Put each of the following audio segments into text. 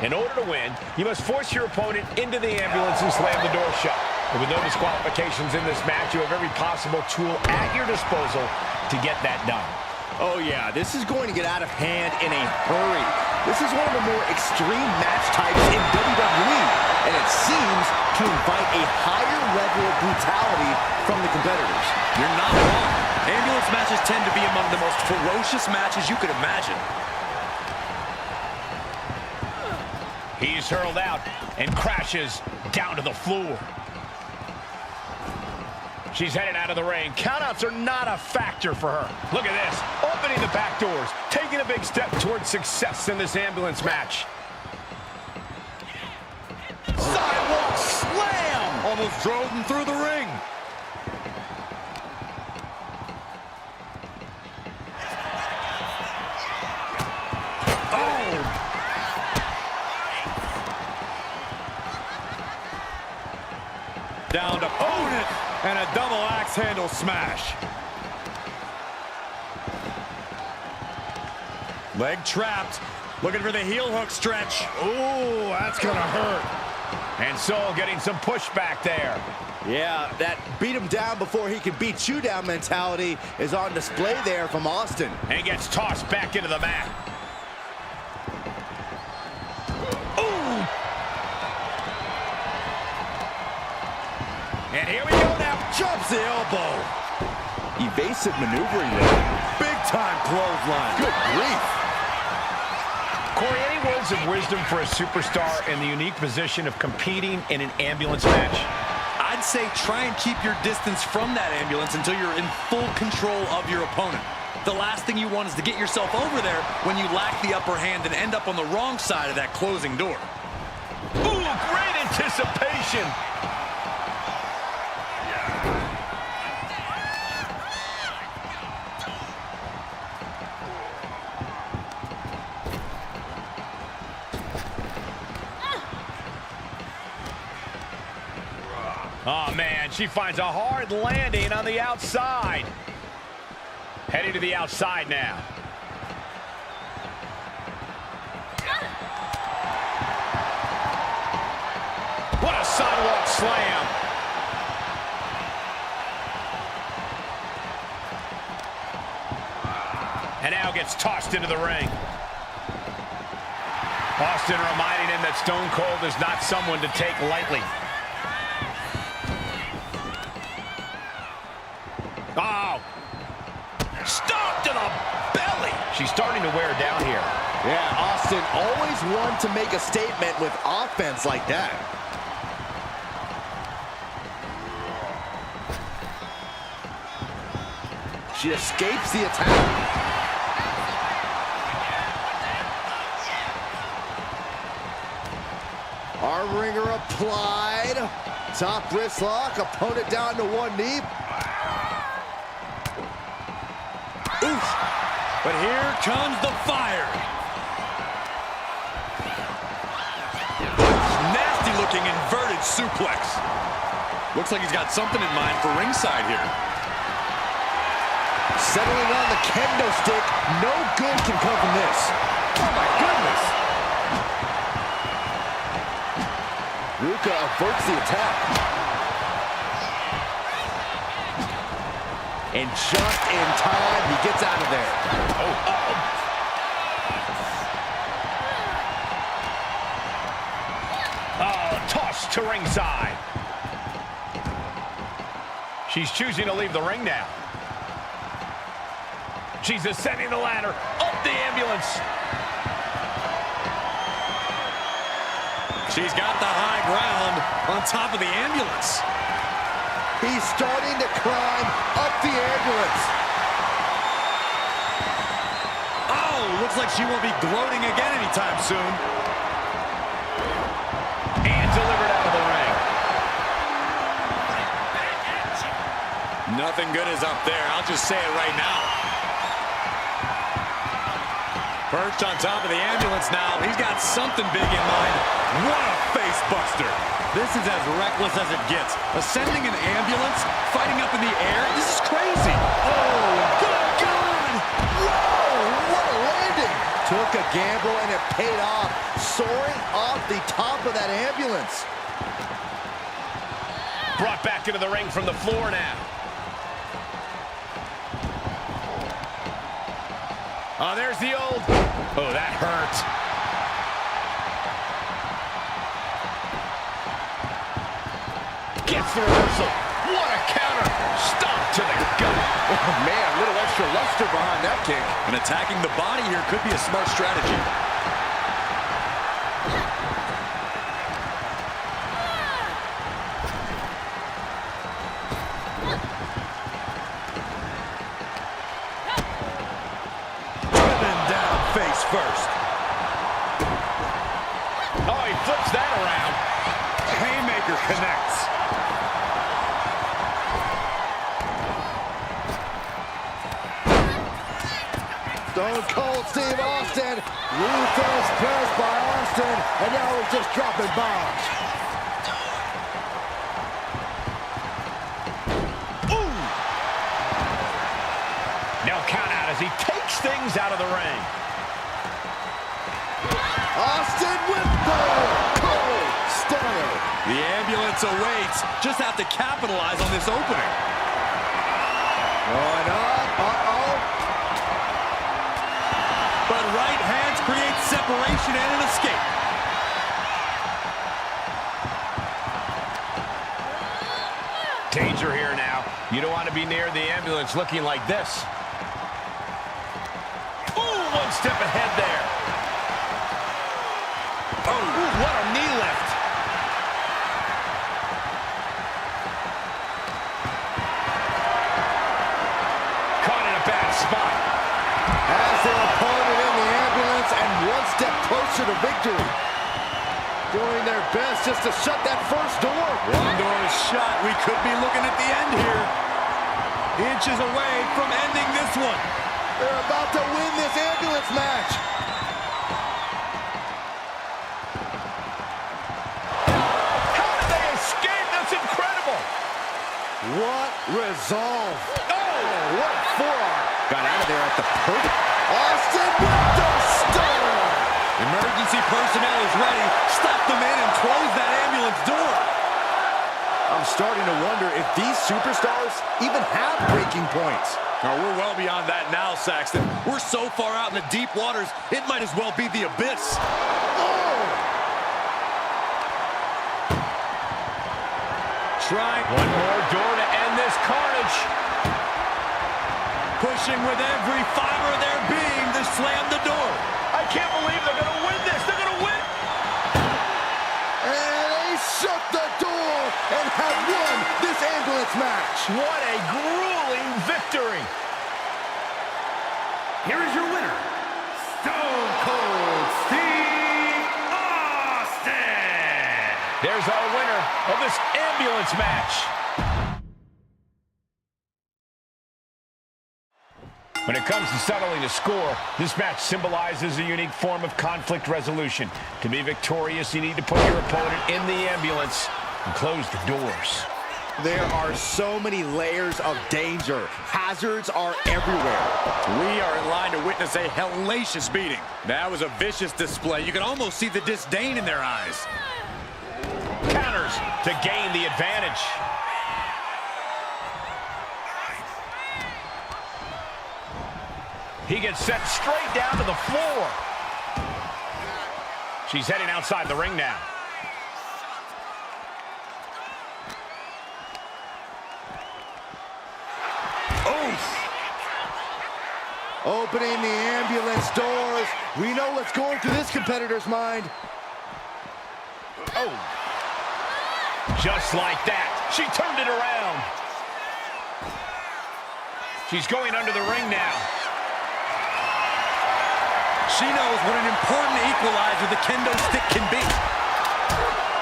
In order to win, you must force your opponent into the ambulance and slam the door shut. And with no disqualifications in this match, you have every possible tool at your disposal to get that done. Oh yeah, this is going to get out of hand in a hurry. This is one of the more extreme match types in WWE, and it seems to invite a higher level of brutality from the competitors. You're not wrong. Ambulance matches tend to be among the most ferocious matches you could imagine. He's hurled out and crashes down to the floor. She's headed out of the ring. Countouts are not a factor for her. Look at this, opening the back doors, taking a big step towards success in this ambulance match. Sidewalk slam! Almost drove him through the ring. Down to opponent, and a double axe handle smash. Leg trapped, looking for the heel hook stretch. Ooh, that's gonna hurt. And Soul getting some pushback there. Yeah, that beat him down before he could beat you down mentality is on display there from Austin. And he gets tossed back into the mat. And here we go now. Jumps the elbow. Evasive maneuvering there. Big time clothesline. Good grief. Corey, any words of wisdom for a superstar in the unique position of competing in an ambulance match? I'd say try and keep your distance from that ambulance until you're in full control of your opponent. The last thing you want is to get yourself over there when you lack the upper hand and end up on the wrong side of that closing door. Ooh, great anticipation. Oh, man, she finds a hard landing on the outside. Heading to the outside now. What a sidewalk slam. And now gets tossed into the ring. Austin reminding him that Stone Cold is not someone to take lightly. Oh! Stomp to the belly! She's starting to wear down here. Yeah, Austin always one to make a statement with offense like that. She escapes the attack. Arm wringer applied. Top wrist lock, opponent down to one knee. Oof. But here comes the fire. Nasty looking inverted suplex. Looks like he's got something in mind for ringside here. Settling on the kendo stick. No good can come from this. Oh my goodness. Ruka averts the attack. And just in time, he gets out of there. Oh, tossed to ringside. She's choosing to leave the ring now. She's ascending the ladder, up the ambulance. She's got the high ground on top of the ambulance. He's starting to climb up the ambulance. Oh, looks like she won't be gloating again anytime soon. And delivered out of the ring. Nothing good is up there. I'll just say it right now. Perched on top of the ambulance now. He's got something big in mind. What a face buster. This is as reckless as it gets. Ascending an ambulance, fighting up in the air. This is crazy. Oh, good God! Whoa, what a landing! Took took a gamble and it paid off, soaring off the top of that ambulance. Brought back into the ring from the floor now. Oh, there's the old... Oh, that hurt. Gets the reversal. What a counter. Stomp to the gut. Oh, man, a little extra luster behind that kick. And attacking the body here could be a smart strategy. Driven down face first. Oh, he flips that around. Haymaker connects. Stone Cold Steve Austin. Ruthless press by Austin. And now he's just dropping bombs. Ooh! Now count out as he takes things out of the ring. Austin with the cold stunner. The ambulance awaits. Just have to capitalize on this opening. Going up. Uh-oh. But right hands create separation and an escape. Danger here now. You don't want to be near the ambulance looking like this. Ooh, one step ahead there. Oh, ooh, what a knee lift. Caught in a bad spot. Has their opponent in the ambulance and one step closer to victory. Doing their best just to shut that first door. One door is shut. We could be looking at the end here. Inches away from ending this one. They're about to win this ambulance match. How did they escape? That's incredible. What resolve. Oh, What a forearm. Got out of there at the perfect. Austin with the stunner. Emergency personnel is ready. Stop them in and close that ambulance door. I'm starting to wonder if these superstars even have breaking points. Oh, we're well beyond that now, Saxton. We're so far out in the deep waters, it might as well be the abyss. Oh! trying. One more door to end this carnage. Pushing with every fiber of their being to slam the door. I can't believe they're going to win this. They're going to win. And they shut the door and have won this ambulance match. What a grueling victory. Here is your winner, Stone Cold Steve Austin. There's our winner of this ambulance match. When it comes to settling a score, this match symbolizes a unique form of conflict resolution. To be victorious, you need to put your opponent in the ambulance and close the doors. There are so many layers of danger. Hazards are everywhere. We are in line to witness a hellacious beating. That was a vicious display. You can almost see the disdain in their eyes. Counters to gain the advantage. He gets sent straight down to the floor. She's heading outside the ring now. Opening the ambulance doors. We know what's going through this competitor's mind. Oh. Just like that. She turned it around. She's going under the ring now. She knows what an important equalizer the kendo stick can be.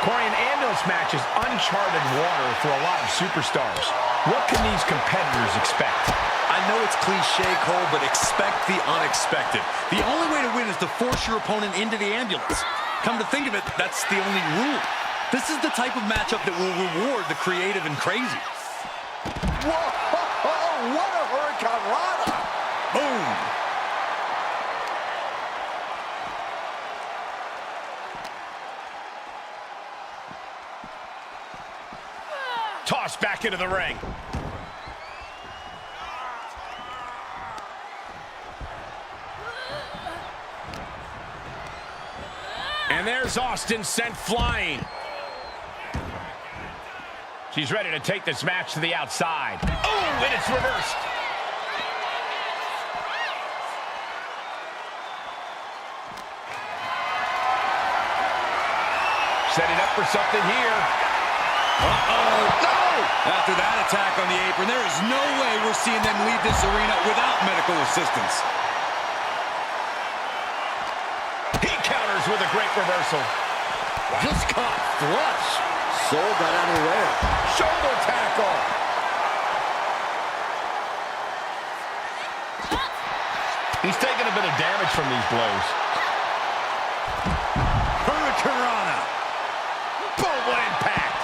Corey, an ambulance match is uncharted water for a lot of superstars. What can these competitors expect? I know it's cliche, Cole, but expect the unexpected. The only way to win is to force your opponent into the ambulance. Come to think of it, that's the only rule. This is the type of matchup that will reward the creative and crazy. Whoa, what a hurricanrana. Boom. tossed back into the ring. And there's Austin sent flying. She's ready to take this match to the outside. Oh, and it's reversed. Setting up for something here. Uh-oh. No! After that attack on the apron, there is no way we're seeing them leave this arena without medical assistance. He counters with a great reversal. Just caught flush. Soul got out of the way. Shoulder tackle. He's taking a bit of damage from these blows. Hurricanrana. Boom, what impact.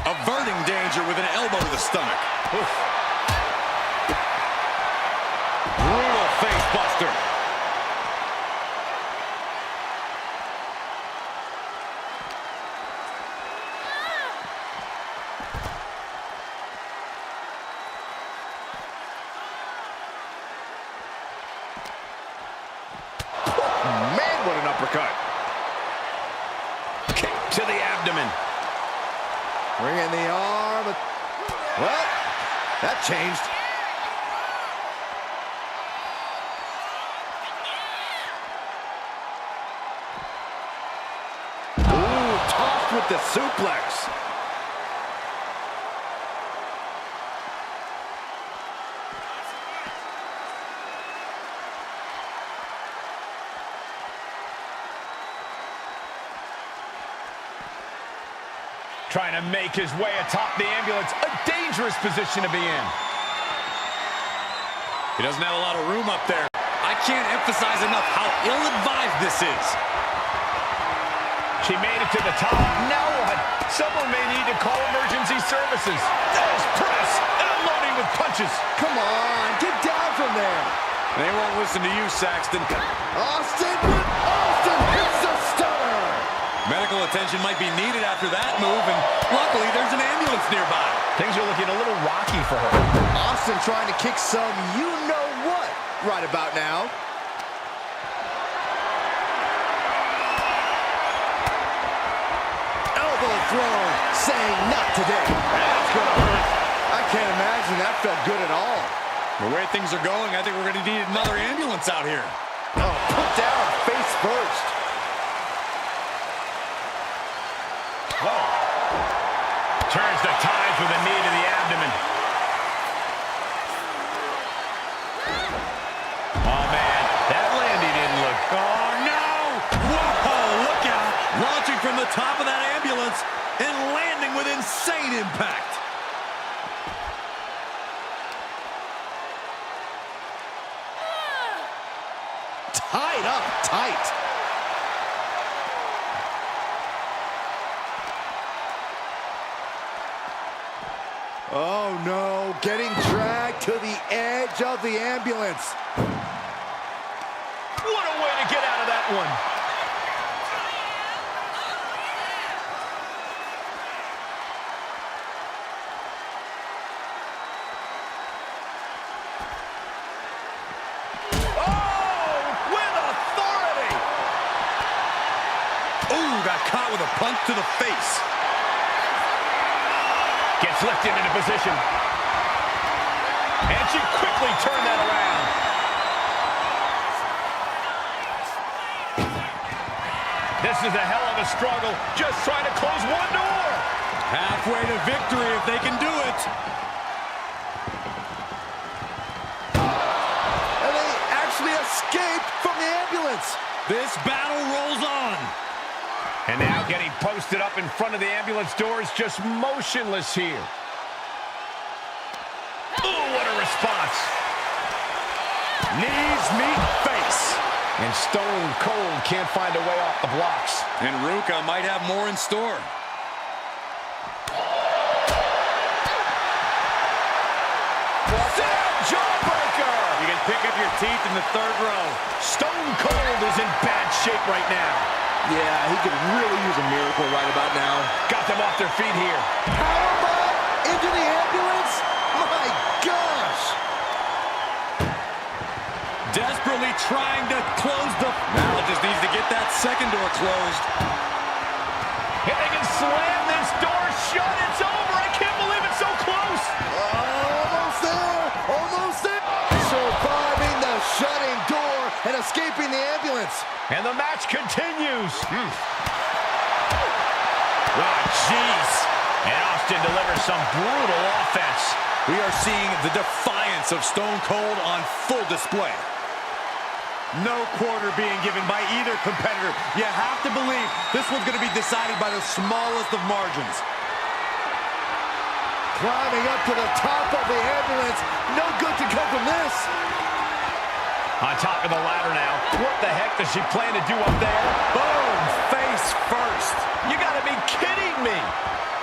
Averting danger with an elbow to the stomach. Oof. Brutal face buster. Man, what an uppercut. Kick to the abdomen. Bringing the arm. Well, that changed. Ooh, tossed with the suplex. Trying to make his way atop the ambulance. A dangerous position to be in. He doesn't have a lot of room up there. I can't emphasize enough how ill-advised this is. She made it to the top. Now what? Someone may need to call emergency services. There's press. Unloading with punches. Come on, get down from there. They won't listen to you, Saxton. Austin hits the stunner. Medical attention might be needed after that move, and luckily there's an ambulance nearby. Things are looking a little rocky for her. Austin trying to kick some you-know-what right about now. Elbow throw, saying not today. That's gonna hurt. I can't imagine that felt good at all. The way things are going, I think we're going to need another ambulance out here. Oh, put down face first. Whoa. Turns the tides with a knee to the abdomen. Oh, man. That landing didn't look... Oh, no! Whoa, look out! Launching from the top of that ambulance and landing with insane impact. Tied up tight. Oh, no. Getting dragged to the edge of the ambulance. What a way to get out of that one. Oh, with authority. Ooh, got caught with a punch to the face. Gets lifted into position. And she quickly turned that around. This is a hell of a struggle. Just trying to close one door. Halfway to victory if they can do it. And they actually escaped from the ambulance. This battle rolls on. And now getting posted up in front of the ambulance doors, just motionless here. Ooh, what a response. Knees meet face. And Stone Cold can't find a way off the blocks. And Ruka might have more in store. Jawbreaker! You can grit your teeth in the third row. Stone Cold is in bad shape right now. Yeah, he could really use a miracle right about now. Got them off their feet here. Powerbomb into the ambulance? My gosh! Desperately trying to close the... Now just needs to get that second door closed. If they can slam this door shut, it's over. I can't believe it's so close. Almost there! Almost there! Surviving the shutting door and escaping the ambulance. And the match continues. Oh, jeez. And Austin delivers some brutal offense. We are seeing the defiance of Stone Cold on full display. No quarter being given by either competitor. You have to believe this one's going to be decided by the smallest of margins. Climbing up to the top of the ambulance. No good to come from this. On top of the ladder now. What the heck does she plan to do up there? Boom! Face first. You gotta be kidding me.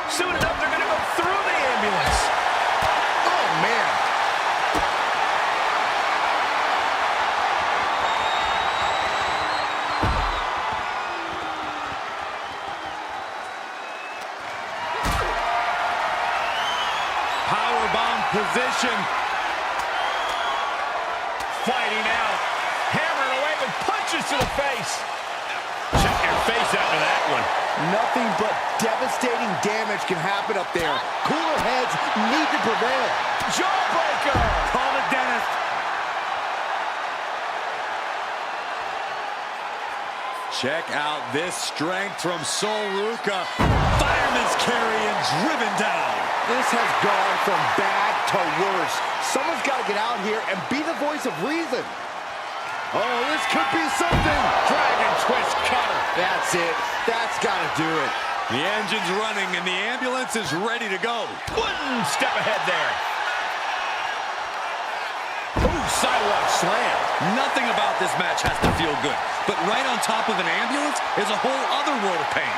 Soon enough, they're gonna go through the ambulance. Oh, man. Powerbomb position. Fighting out. Hammering away with punches to the face. Check your face after that one. Nothing but devastating damage can happen up there. Cooler heads need to prevail. Jawbreaker. Call the dentist. Check out this strength from Ruka. Fireman's carry and driven down. This has gone from bad to worse. Someone's got to get out here and be the voice of reason. Oh, this could be something. Dragon twist cutter. That's it. That's got to do it. The engine's running and the ambulance is ready to go. One step ahead there. Ooh, sidewalk slam. Nothing about this match has to feel good, but right on top of an ambulance is a whole other world of pain.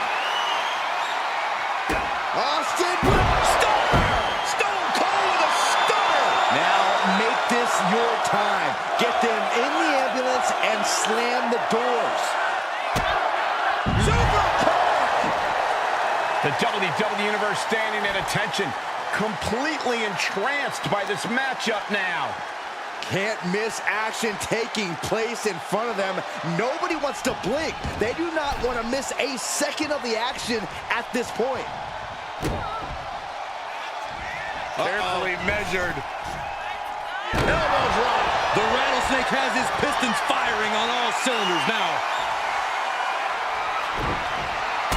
Austin, Stunner! Stone Cold with a stunner! now make this your time. Get them in the ambulance and slam the doors. Super kick! The WWE Universe standing at attention, completely entranced by this matchup now. Can't miss action taking place in front of them. Nobody wants to blink. They do not want to miss a second of the action at this point. Carefully measured. Elbow drop. The Rattlesnake has his pistons firing on all cylinders now.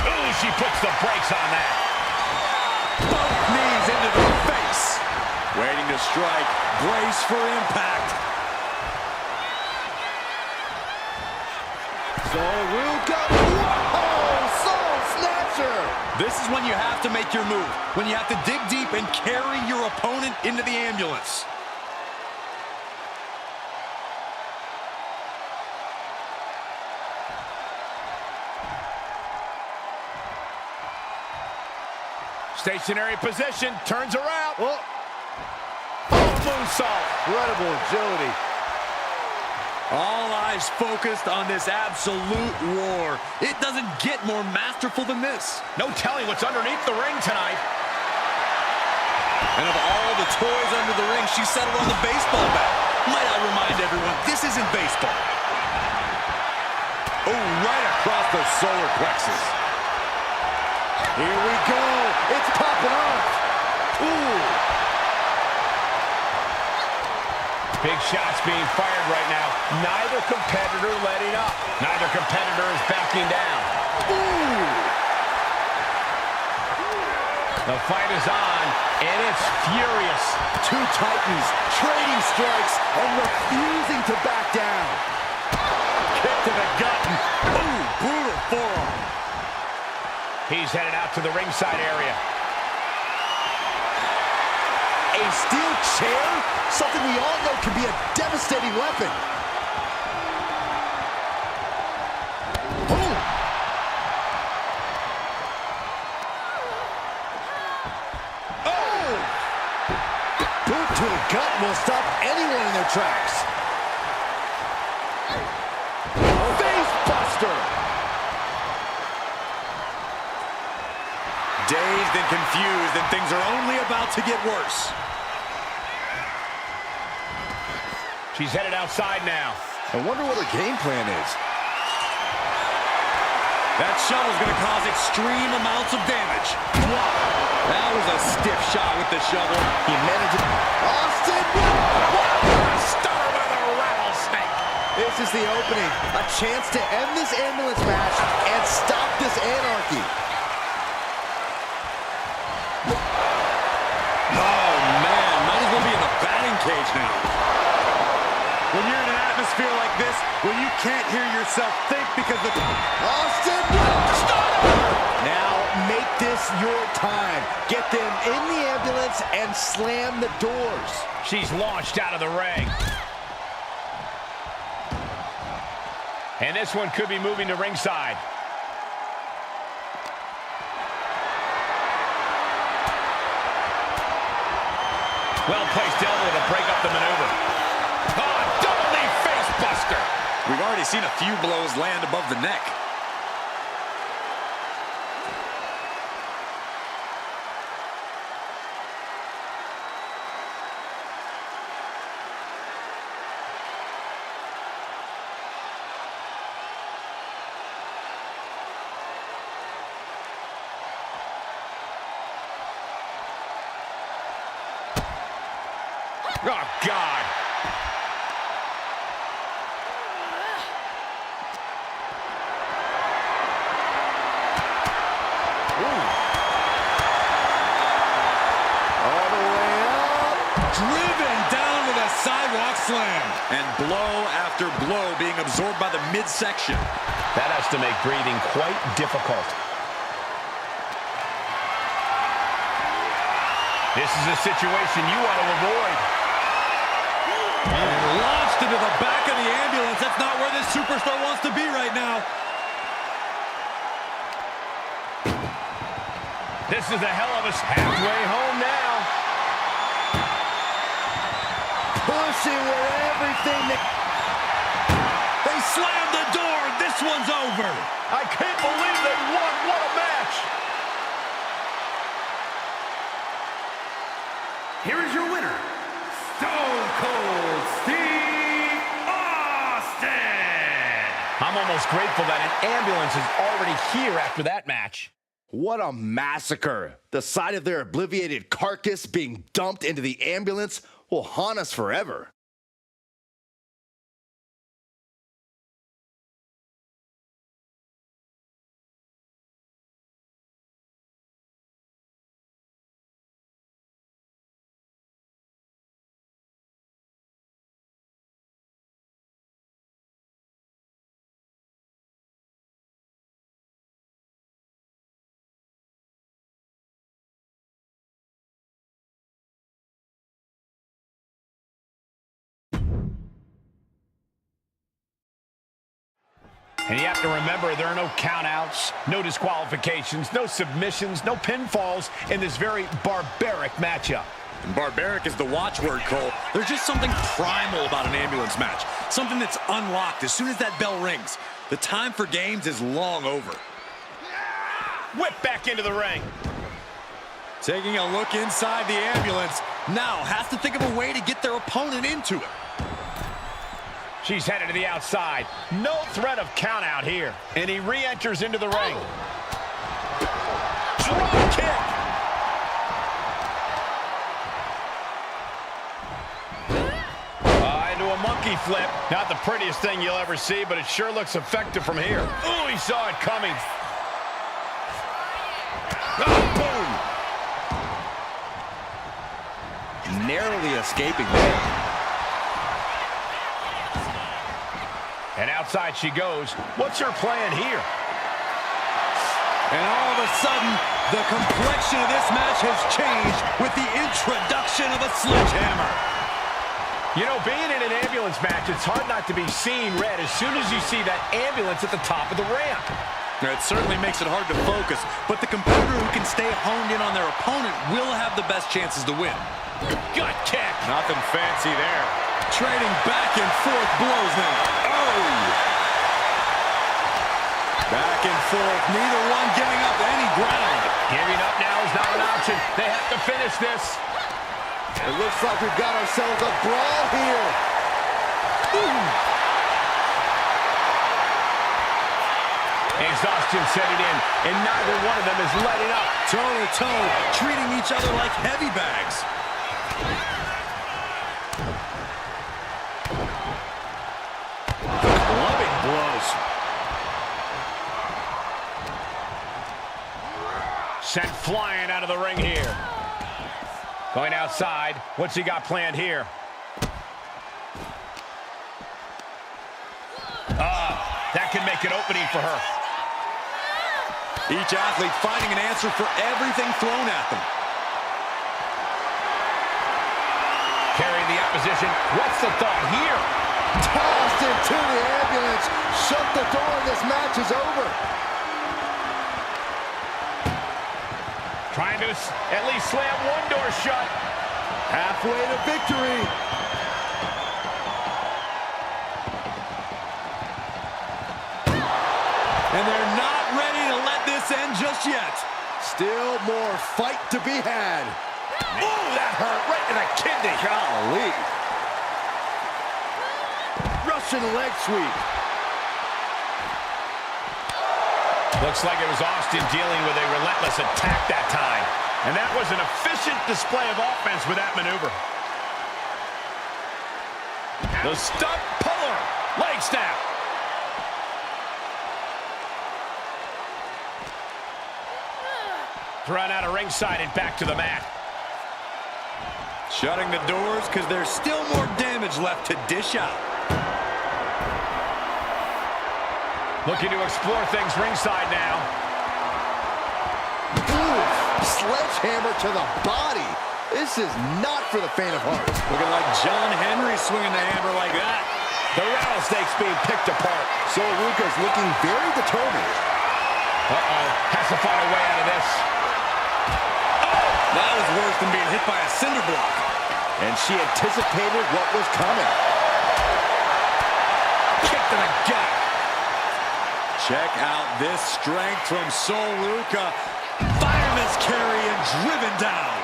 Ooh, she puts the brakes on that. Both knees into the face. Waiting to strike. Brace for impact. So Ruka, whoa, soul snatcher. This is when you have to make your move. When you have to dig deep and carry your opponent into the ambulance. Stationary position, turns around. Oh, Moonsault. incredible agility. All eyes focused on this absolute war. It doesn't get more masterful than this. No telling what's underneath the ring tonight. And of all the toys under the ring, she settled on the baseball bat. Might I remind everyone, this isn't baseball. Oh, right across the solar plexus. Here we go. It's popping off. Ooh. Big shots being fired right now. Neither competitor letting up. Neither competitor is backing down. Ooh. The fight is on, and it's furious. Two titans trading strikes and refusing to back down. Kick to the gut. Ooh, brutal forearm. He's headed out to the ringside area. A steel chair? Something we all know can be a devastating weapon. Boom! Oh! Boot to the gut will stop anyone in their tracks. Face buster. Dazed and confused, and things are only about to get worse. She's headed outside now. I wonder what her game plan is. That shovel's going to cause extreme amounts of damage. Wow. That was a stiff shot with the shovel. He managed it. Austin! Stunner by the rattlesnake. This is the opening. A chance to end this ambulance match and stop this anarchy. Oh, man. Might as well be in the batting cage now. When you're in an atmosphere like this, where you can't hear yourself think because of... Austin! Now make this your time. Get them in the ambulance and slam the doors. She's launched out of the ring. And this one could be moving to ringside. Well-placed elbow to break up the maneuver. Oh, double knee face buster. We've already seen a few blows land above the neck. Oh, God. All the way up. Driven down with a sidewalk slam. And blow after blow being absorbed by the midsection. That has to make breathing quite difficult. This is a situation you want to avoid. And launched into the back of the ambulance. That's not where this superstar wants to be right now. This is a hell of a halfway home now. Pushing with everything that... They slammed the door. This one's over. I can't believe they won. What a match. Here is your winner, Stone Cold Steve Austin. I'm almost grateful that an ambulance is already here after that match. What a massacre. The sight of their obliviated carcass being dumped into the ambulance will haunt us forever. And you have to remember, there are no countouts, no disqualifications, no submissions, no pinfalls in this very barbaric matchup. And barbaric is the watchword, Cole. There's just something primal about an ambulance match. Something that's unlocked as soon as that bell rings. The time for games is long over. Whip back into the ring. Taking a look inside the ambulance. Now has to think of a way to get their opponent into it. She's headed to the outside. No threat of count out here. And he re-enters into the ring. Drop kick. Into a monkey flip. Not the prettiest thing you'll ever see, but it sure looks effective from here. Oh, he saw it coming. Boom. Narrowly escaping there. And outside she goes. What's her plan here? And all of a sudden, the complexion of this match has changed with the introduction of a sledgehammer. You know, being in an ambulance match, it's hard not to be seeing red as soon as you see that ambulance at the top of the ramp. It certainly makes it hard to focus, but the competitor who can stay honed in on their opponent will have the best chances to win. Gut kick. Nothing fancy there. Trading back and forth blows now. Oh! Back and forth, neither one giving up any ground. Giving up now is not an option. They have to finish this. It looks like we've got ourselves a brawl here. Ooh. Exhaustion setting in, and neither one of them is letting up. Toe-to-toe, treating each other like heavy bags. Loving blows. Sent flying out of the ring here. Going outside. What's he got planned here? That can make an opening for her. Each athlete finding an answer for everything thrown at them. Carrying the opposition. What's the thought here? Tossed into the ambulance. Shut the door. This match is over. Trying to at least slam one door shut. Halfway to victory. And they're not ready to let this end just yet. Still more fight to be had. Ooh, that hurt right in the kidney. Golly. Russian leg sweep. Looks like it was Austin dealing with a relentless attack that time. And that was an efficient display of offense with that maneuver. The stump puller. Leg snap. Thrown out of ringside and back to the mat. Shutting the doors because there's still more damage left to dish out. Looking to explore things ringside now. Ooh, sledgehammer to the body. This is not for the faint of heart. Looking like John Henry swinging the hammer like that. The rattlesnake's being picked apart. So Ruka's looking very determined. Has to find a way out of this. That was worse than being hit by a cinder block. And she anticipated what was coming. Kick to the gut. Check out this strength from Ruka. Fireman's carry and driven down.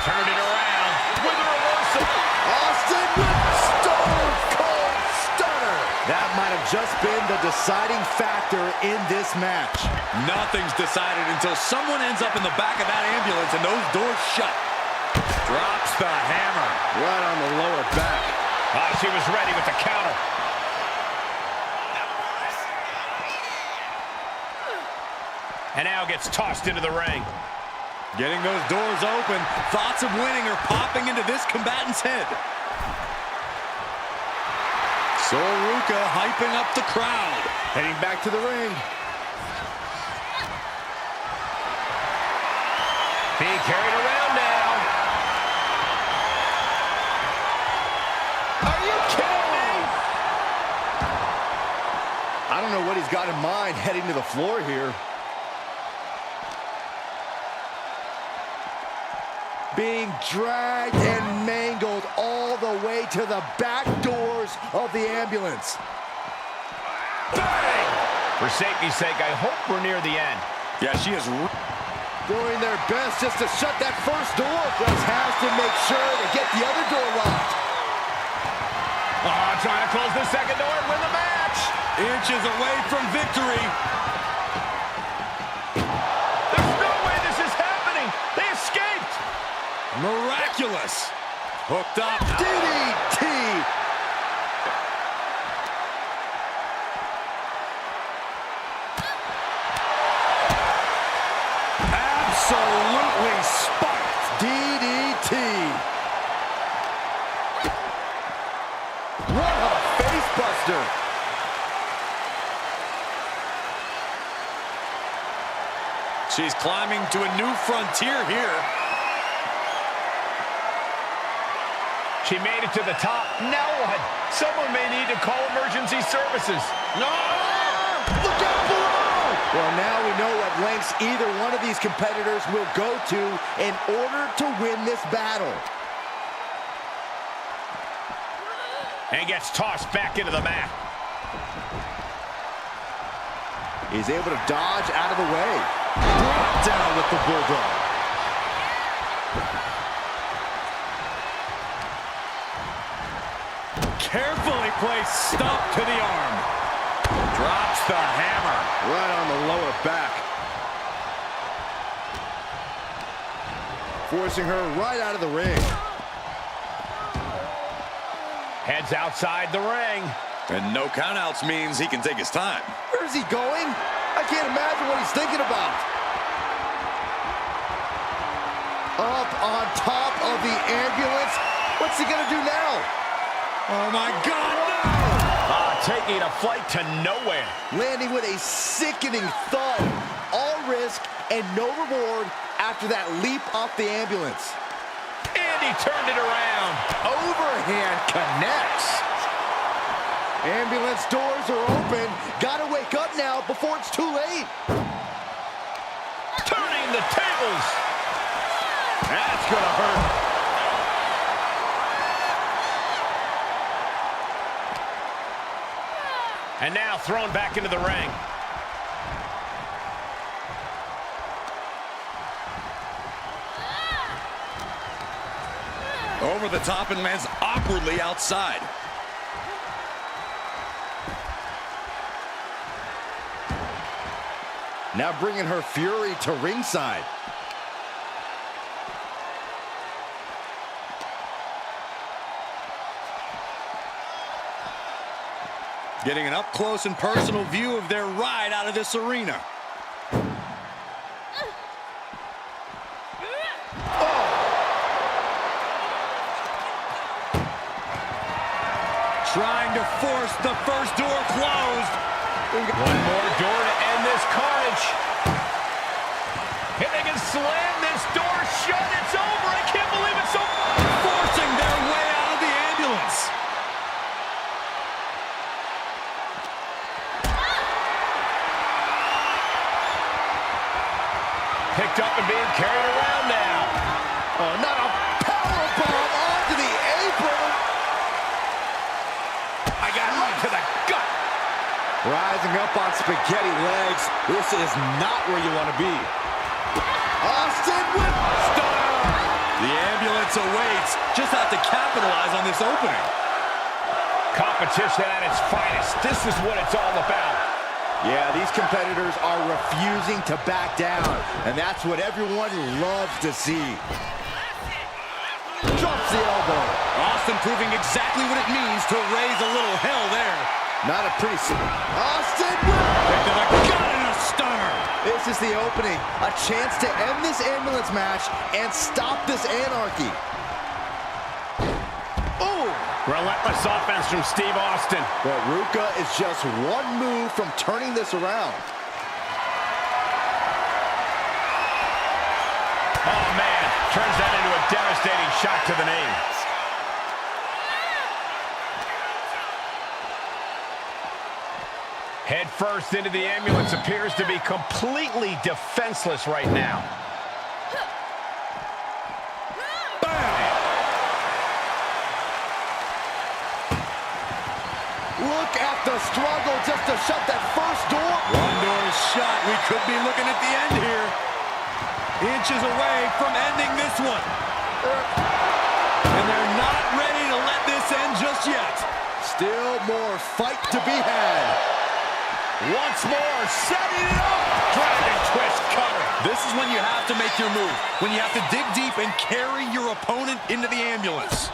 Turned it around with a reversal. Austin with stone cold stunner. That might have just been the deciding factor in this match. Nothing's decided until someone ends up in the back of that ambulance and those doors shut. Drops the hammer. Right on the lower back. She was ready with the counter. And now gets tossed into the ring. Getting those doors open, thoughts of winning are popping into this combatant's head. Ruka hyping up the crowd. Heading back to the ring. Being carried around now. Are you kidding me? I don't know what he's got in mind heading to the floor here. Being dragged and mangled all the way to the back doors of the ambulance. Bang! For safety's sake, I hope we're near the end. Yeah, she is Doing their best just to shut that first door. Just has to make sure to get the other door locked. Trying to close the second door and win the match. inches away from victory. There's no way this is happening. They escaped. Miraculous. Hooked up. DDT. Absolutely spiked. DDT. What a face buster. She's climbing to a new frontier here. She made it to the top. Now what? Someone may need to call emergency services. No! Look out below! Well, now we know what lengths either one of these competitors will go to in order to win this battle. And gets tossed back into the mat. He's able to dodge out of the way. Brought down with the bulldog. Carefully placed stomp to the arm. Drops the hammer. Right on the lower back. Forcing her right out of the ring. Heads outside the ring. And no countouts means he can take his time. Where's he going? I can't imagine what he's thinking about. Up on top of the ambulance. What's he gonna do now? Oh my God, no! Taking a flight to nowhere. Landing with a sickening thud. All risk and no reward after that leap off the ambulance. And he turned it around. Overhand connects. Ambulance doors are open. Gotta wake up now before it's too late. Turning the tables. That's gonna hurt. And now thrown back into the ring. Over the top and lands awkwardly outside. Now bringing her fury to ringside. Getting an up-close and personal view of their ride out of this arena. Trying to force the first door closed. One more door to end this carnage. If they can slam this door shut, it's over. I can't believe it's over. Forcing their way out of the ambulance. Picked up and being carried around now. Oh, not a powerbomb onto the apron. I got right to the gut. Rising up on spaghetti legs. This is not where you want to be. Austin with stunner. The ambulance awaits. Just have to capitalize on this opening. Competition at its finest. This is what it's all about. Yeah, these competitors are refusing to back down, and that's what everyone loves to see. Drops the elbow. Austin proving exactly what it means to raise a little hell there. Not a pretty... Austin with... Kick to the gut and a stunner. This is the opening. A chance to end this ambulance match and stop this anarchy. Relentless offense from Steve Austin. But Ruka is just one move from turning this around. Oh, man. Turns that into a devastating shot to the knee. Head first into the ambulance. Appears to be completely defenseless right now. Look at the struggle just to shut that first door. One door is shut. We could be looking at the end here. Inches away from ending this one. And they're not ready to let this end just yet. Still more fight to be had. Once more, setting it up. Dragon twist cover. This is when you have to make your move. When you have to dig deep and carry your opponent into the ambulance.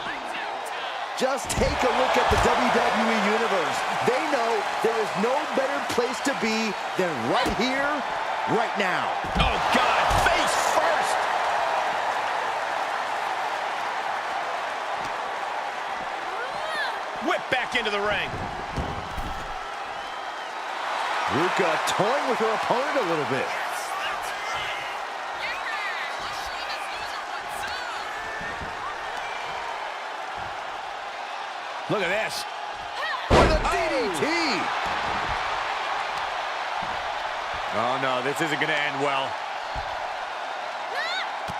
Just take a look at the WWE Universe. They know there is no better place to be than right here, right now. Oh, God, face first. Whip back into the ring. Ruka toying with her opponent a little bit. Look at this. With a DDT. Oh, no, this isn't going to end well.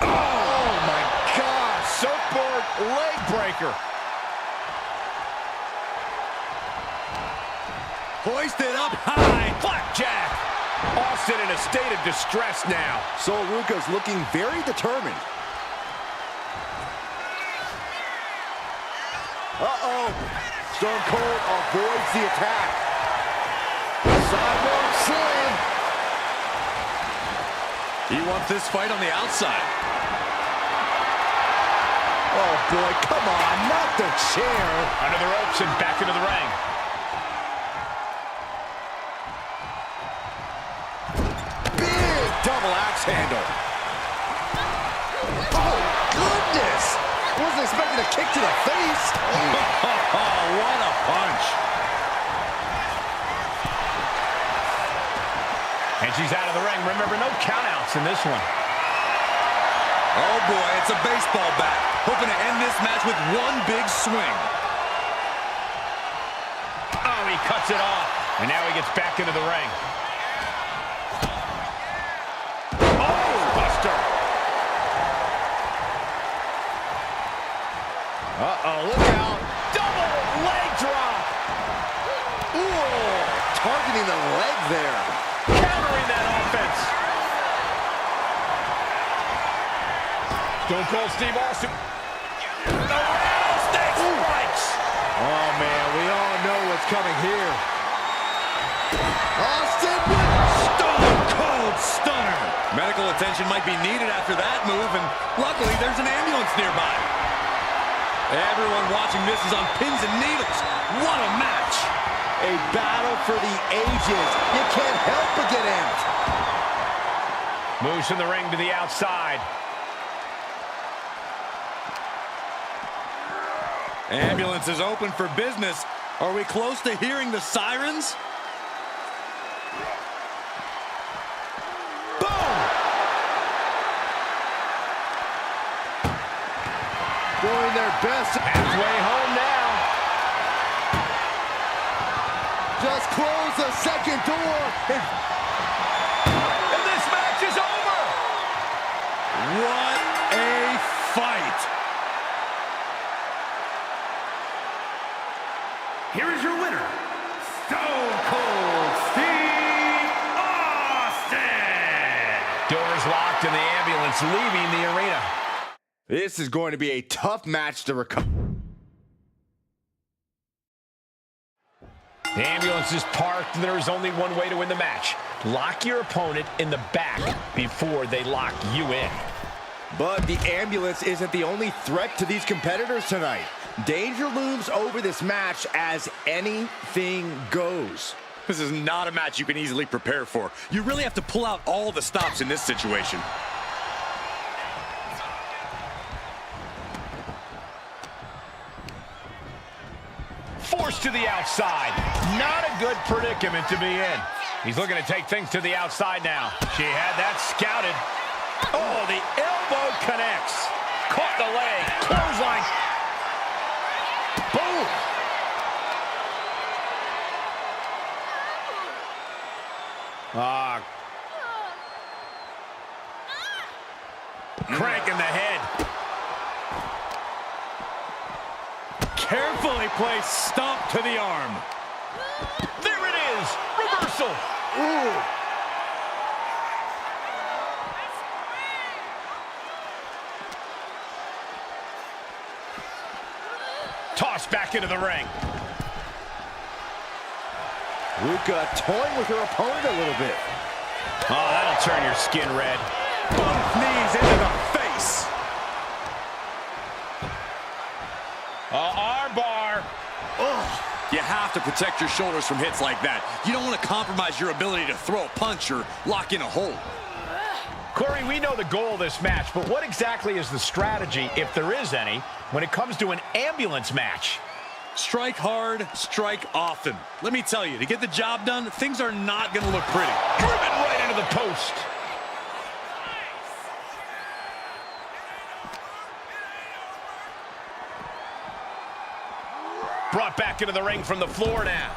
Oh, my gosh. Surfboard leg breaker. Hoisted up high. Flapjack. Austin in a state of distress now. So Ruka's looking very determined. Uh-oh. Stone Cold avoids the attack. Sidewalk slam. He wants this fight on the outside. Oh, boy, come on, not the chair. Under the ropes and back into the ring. Big double axe handle. Oh, goodness. Wasn't expecting a kick to the face. Oh, what a punch. And she's out of the ring. Remember, no countouts in this one. Oh, boy, it's a baseball bat. Hoping to end this match with one big swing. Oh, he cuts it off. And now he gets back into the ring. Oh, buster. Uh-oh, look out. Double leg drop. Ooh, targeting the leg there. Countering that offense. Stone Cold Steve Austin. The rattlesnake strikes. Oh, man, we all know what's coming here. Austin with Stone Cold Stunner. Medical attention might be needed after that move, and luckily there's an ambulance nearby. Everyone watching this is on pins and needles. What a match. a battle for the ages. You can't help but get amped. Moves from the ring to the outside. Ambulance is open for business. Are we close to hearing the sirens? Boom! Doing their best. Halfway home now. Just close the second door. And this match is over. What a fight! Here is your winner, Stone Cold Steve Austin! Doors locked and the ambulance leaving the arena. This is going to be a tough match to recover. The ambulance is parked and there is only one way to win the match. Lock your opponent in the back before they lock you in. But the ambulance isn't the only threat to these competitors tonight. Danger looms over this match as anything goes. This is not a match you can easily prepare for. You really have to pull out all the stops in this situation. Forced to the outside. Not a good predicament to be in. He's looking to take things to the outside now. She had that scouted. Oh, the elbow connects. Caught the leg. Clothesline. Boom. Cranking the head. Carefully placed stomp to the arm. There it is. Reversal. Ooh. Tossed back into the ring. Ruka toying with her opponent a little bit. Oh, that'll turn your skin red. Both knees into the face. Arm bar. Oh, you have to protect your shoulders from hits like that. You don't want to compromise your ability to throw a punch or lock in a hold. Corey, we know the goal of this match, but what exactly is the strategy, if there is any, when it comes to an ambulance match? Strike hard, strike often. Let me tell you, to get the job done, things are not going to look pretty. Driven right into the post. Brought back into the ring from the floor now.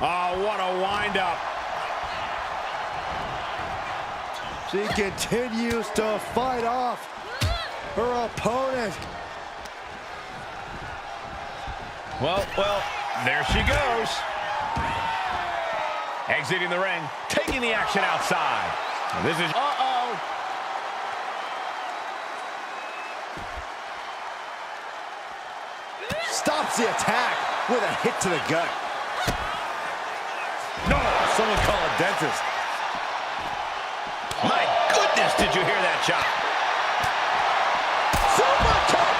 Oh, what a wind-up. She continues to fight off her opponent. Well, there she goes. Exiting the ring, taking the action outside. This is... Stops the attack with a hit to the gut. No, someone call a dentist. My goodness, did you hear that chop? Super kick!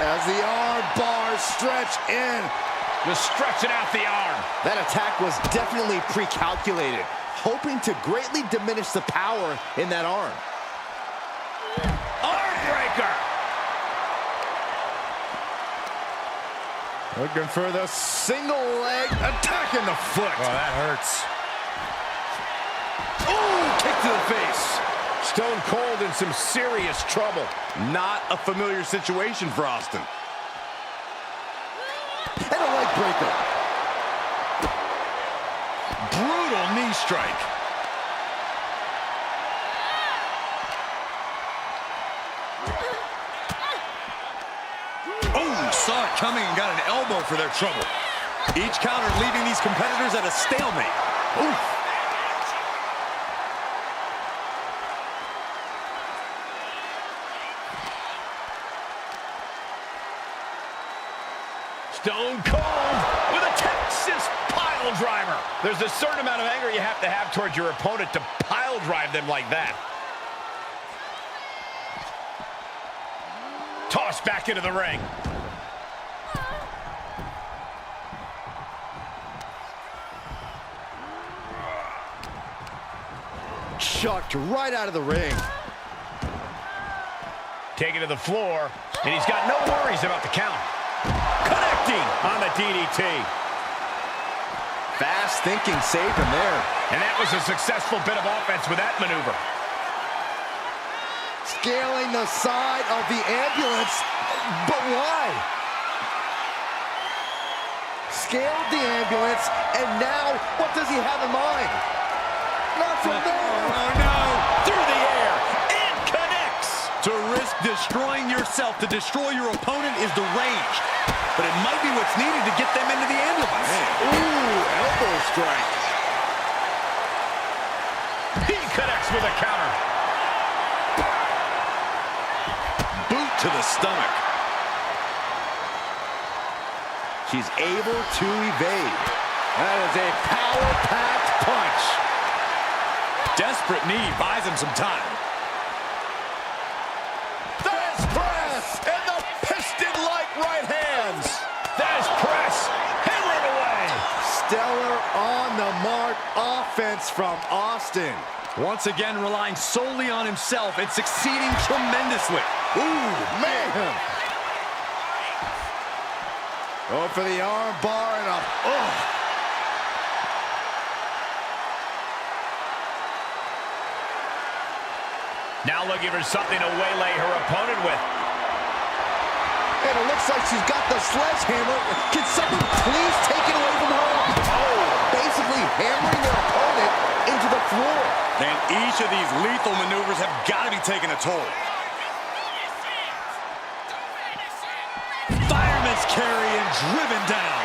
As the arm bars stretch in. Just stretching out the arm. That attack was definitely pre-calculated, hoping to greatly diminish the power in that arm. Arm breaker. Looking for the single leg attack in the foot. Oh, that hurts. Oh, kick to the face. Stone Cold in some serious trouble. Not a familiar situation for Austin. And a leg breaker. Brutal knee strike. Oh, saw it coming and got an elbow for their trouble. Each counter leaving these competitors at a stalemate. Oof. Stone Cold with a Texas pile driver. There's a certain amount of anger you have to have towards your opponent to pile drive them like that. Tossed back into the ring. Chucked right out of the ring. Taken to the floor, and he's got no worries about the count. Connecting on the DDT. Fast thinking saved him there. And that was a successful bit of offense with that maneuver. Scaling the side of the ambulance, but why? Scaled the ambulance, and now what does he have in mind? Not from there. Oh no, through the air, and connects. To risk destroying yourself to destroy your opponent is deranged. But it might be what's needed to get them into the ambulance. Ooh, elbow strike. He connects with a counter. Boot to the stomach. She's able to evade. That is a power-packed punch. Desperate knee buys him some time. There's press and the piston-like right hands. There's press, hammering away. Stellar on the mark offense from Austin. Once again, relying solely on himself and succeeding tremendously. Ooh, man. Go for the arm bar and a... Oh. Now looking for something to waylay her opponent with. And it looks like she's got the sledgehammer. Can someone please take it away from her? Oh, basically hammering their opponent into the floor. And each of these lethal maneuvers have got to be taking a toll. Fireman's carry and driven down.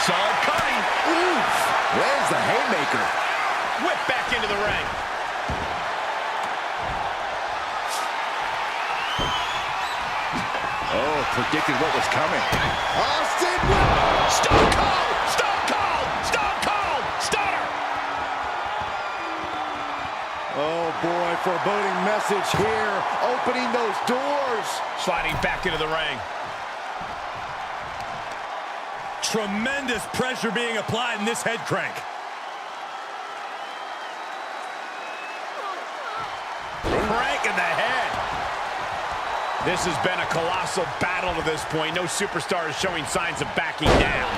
Saw it coming. Oof. Where's the haymaker? Whip back into the ring. Oh, predicted what was coming. Austin! Stone Cold! Stone Cold! Stone Cold! Stunner! Oh, boy, foreboding message here. Opening those doors. Sliding back into the ring. Tremendous pressure being applied in this head crank. Crank in the head. This has been a colossal battle to this point. No superstar is showing signs of backing down.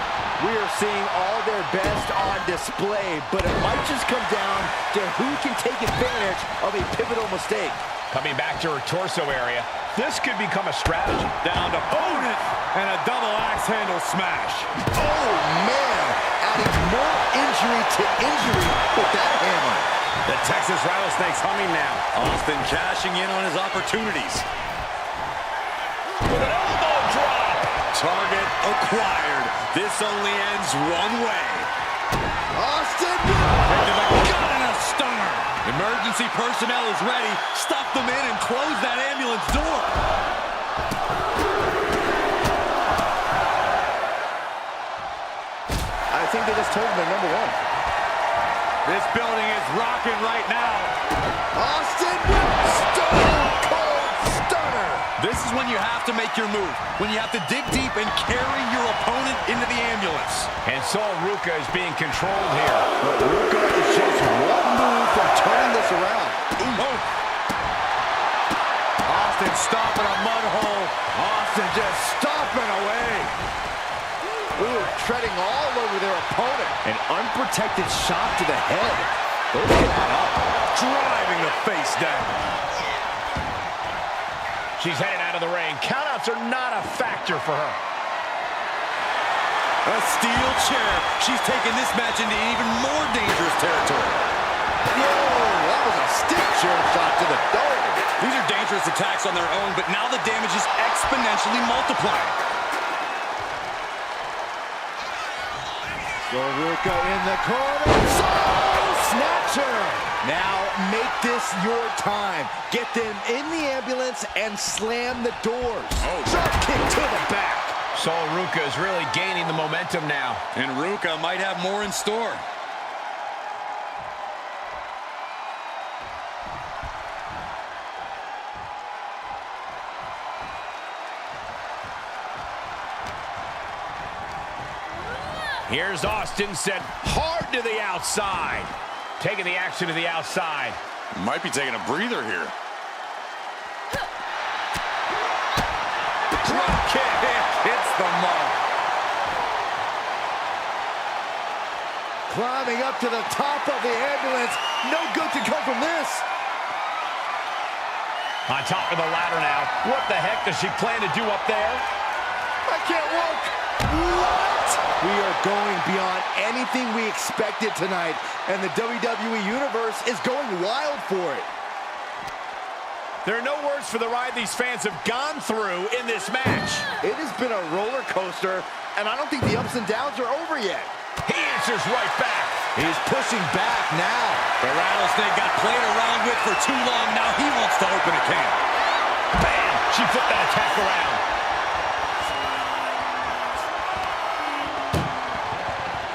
We are seeing all their best on display, but it might just come down to who can take advantage of a pivotal mistake. Coming back to her torso area. This could become a strategy. Down to opponent and a double axe handle smash. Oh, man. Adding more injury to injury with that hammer. The Texas Rattlesnake's humming now. Austin cashing in on his opportunities. With an elbow drop. Target acquired. This only ends one way. Austin! Got in a stunner. Emergency personnel is ready. Stuff them in and close that ambulance door. I think they just told him they're number one. This building is rocking right now. Austin with stone cold stunner. This is when you have to make your move. When you have to dig deep and carry your opponent into the ambulance. And so Ruka is being controlled here. But Ruka is just one move from turning this around. Oh. Austin stomping a mud hole. Austin just stomping away. Ooh, treading all over their opponent. An unprotected shot to the head. Those can add up. Driving the face down. She's headed out of the ring. Countouts are not a factor for her. A steel chair. She's taking this match into even more dangerous territory. Whoa, that was a stick chair shot to the dome. These are dangerous attacks on their own, but now the damage is exponentially multiplying. So Ruka in the corner. Soul snatcher. Now make this your time. Get them in the ambulance and slam the doors. Drop kick to the back. So Ruka is really gaining the momentum now. And Ruka might have more in store. Here's Austin, sent hard to the outside. Taking the action to the outside. Might be taking a breather here. Drop kick. Hits the mark. Climbing up to the top of the ambulance. No good to come from this. On top of the ladder now. What the heck does she plan to do up there? I can't walk. What? We are going beyond anything we expected tonight, and the WWE Universe is going wild for it. There are no words for the ride these fans have gone through in this match. It has been a roller coaster, and I don't think the ups and downs are over yet. He answers right back. He's pushing back now. The Rattlesnake got played around with for too long. Now he wants to open a can. Bam! She flipped that attack around.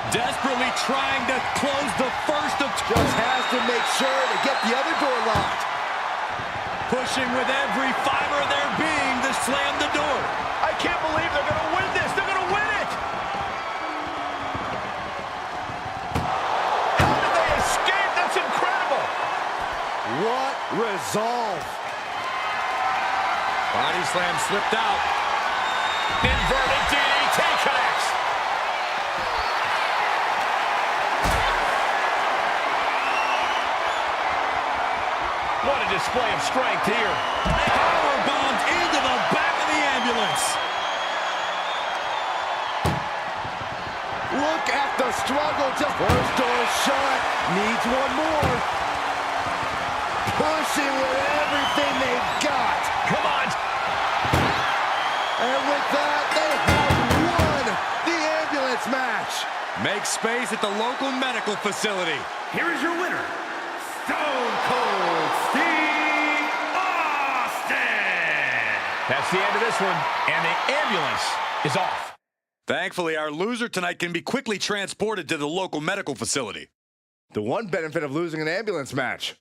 Desperately trying to close the first of two. Just has to make sure to get the other door locked. Pushing with every fiber of their being to slam the door. I can't believe they're going to win this. They're going to win it. How did they escape? That's incredible. What resolve. Body slam slipped out. Inverted DDT connects. What a display of strength here. Powerbombed into the back of the ambulance. Look at the struggle. Just first door shut. Needs one more. Pushing with everything they've got. Come on. And with that, they have won the ambulance match. Make space at the local medical facility. Here is your winner, Stone Cold Steve Austin. That's the end of this one, and the ambulance is off. Thankfully, our loser tonight can be quickly transported to the local medical facility. The one benefit of losing an ambulance match.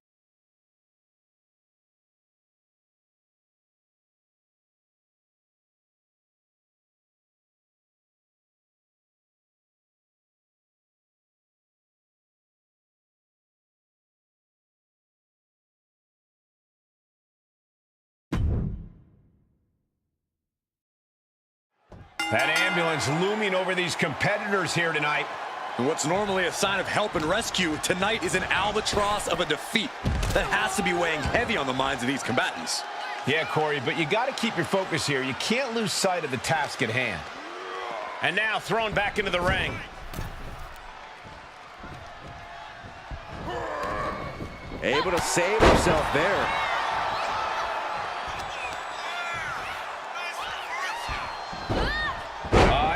That ambulance looming over these competitors here tonight. And what's normally a sign of help and rescue, tonight is an albatross of a defeat. That has to be weighing heavy on the minds of these combatants. Yeah, Corey, but you got to keep your focus here. You can't lose sight of the task at hand. And now thrown back into the ring. Able to save himself there.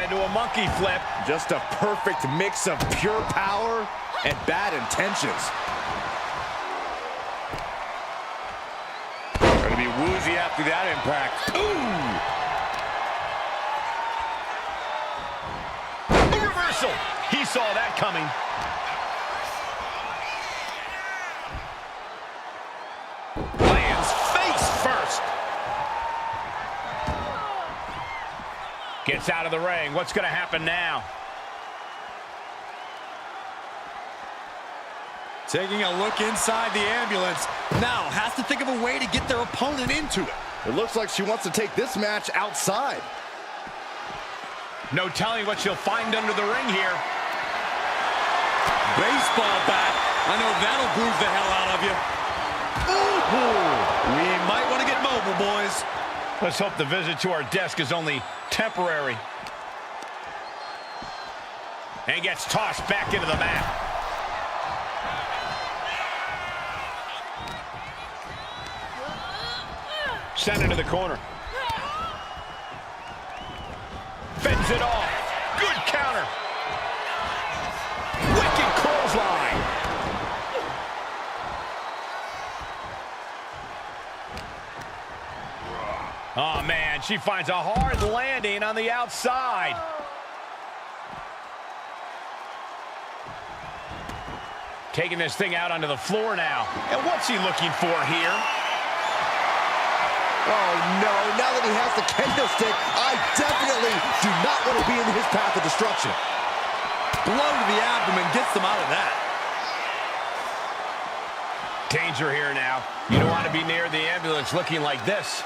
Into a monkey flip. Just a perfect mix of pure power and bad intentions. Going to be woozy after that impact. Ooh! A reversal. He saw that coming. Lands face first. Gets out of the ring. What's going to happen now? Taking a look inside the ambulance. Now has to think of a way to get their opponent into it. It looks like she wants to take this match outside. No telling what she'll find under the ring here. Baseball bat. I know that'll bruise the hell out of you. Ooh. We might want to get mobile, boys. Let's hope the visit to our desk is only temporary. And gets tossed back into the mat. Sent into the corner. Fends it off. Good counter. Wicked clothesline. Oh, man, she finds a hard landing on the outside. Taking this thing out onto the floor now. And what's he looking for here? Oh, no. Now that he has the kendo stick, I definitely do not want to be in his path of destruction. Blow to the abdomen gets them out of that. Danger here now. You don't want to be near the ambulance looking like this.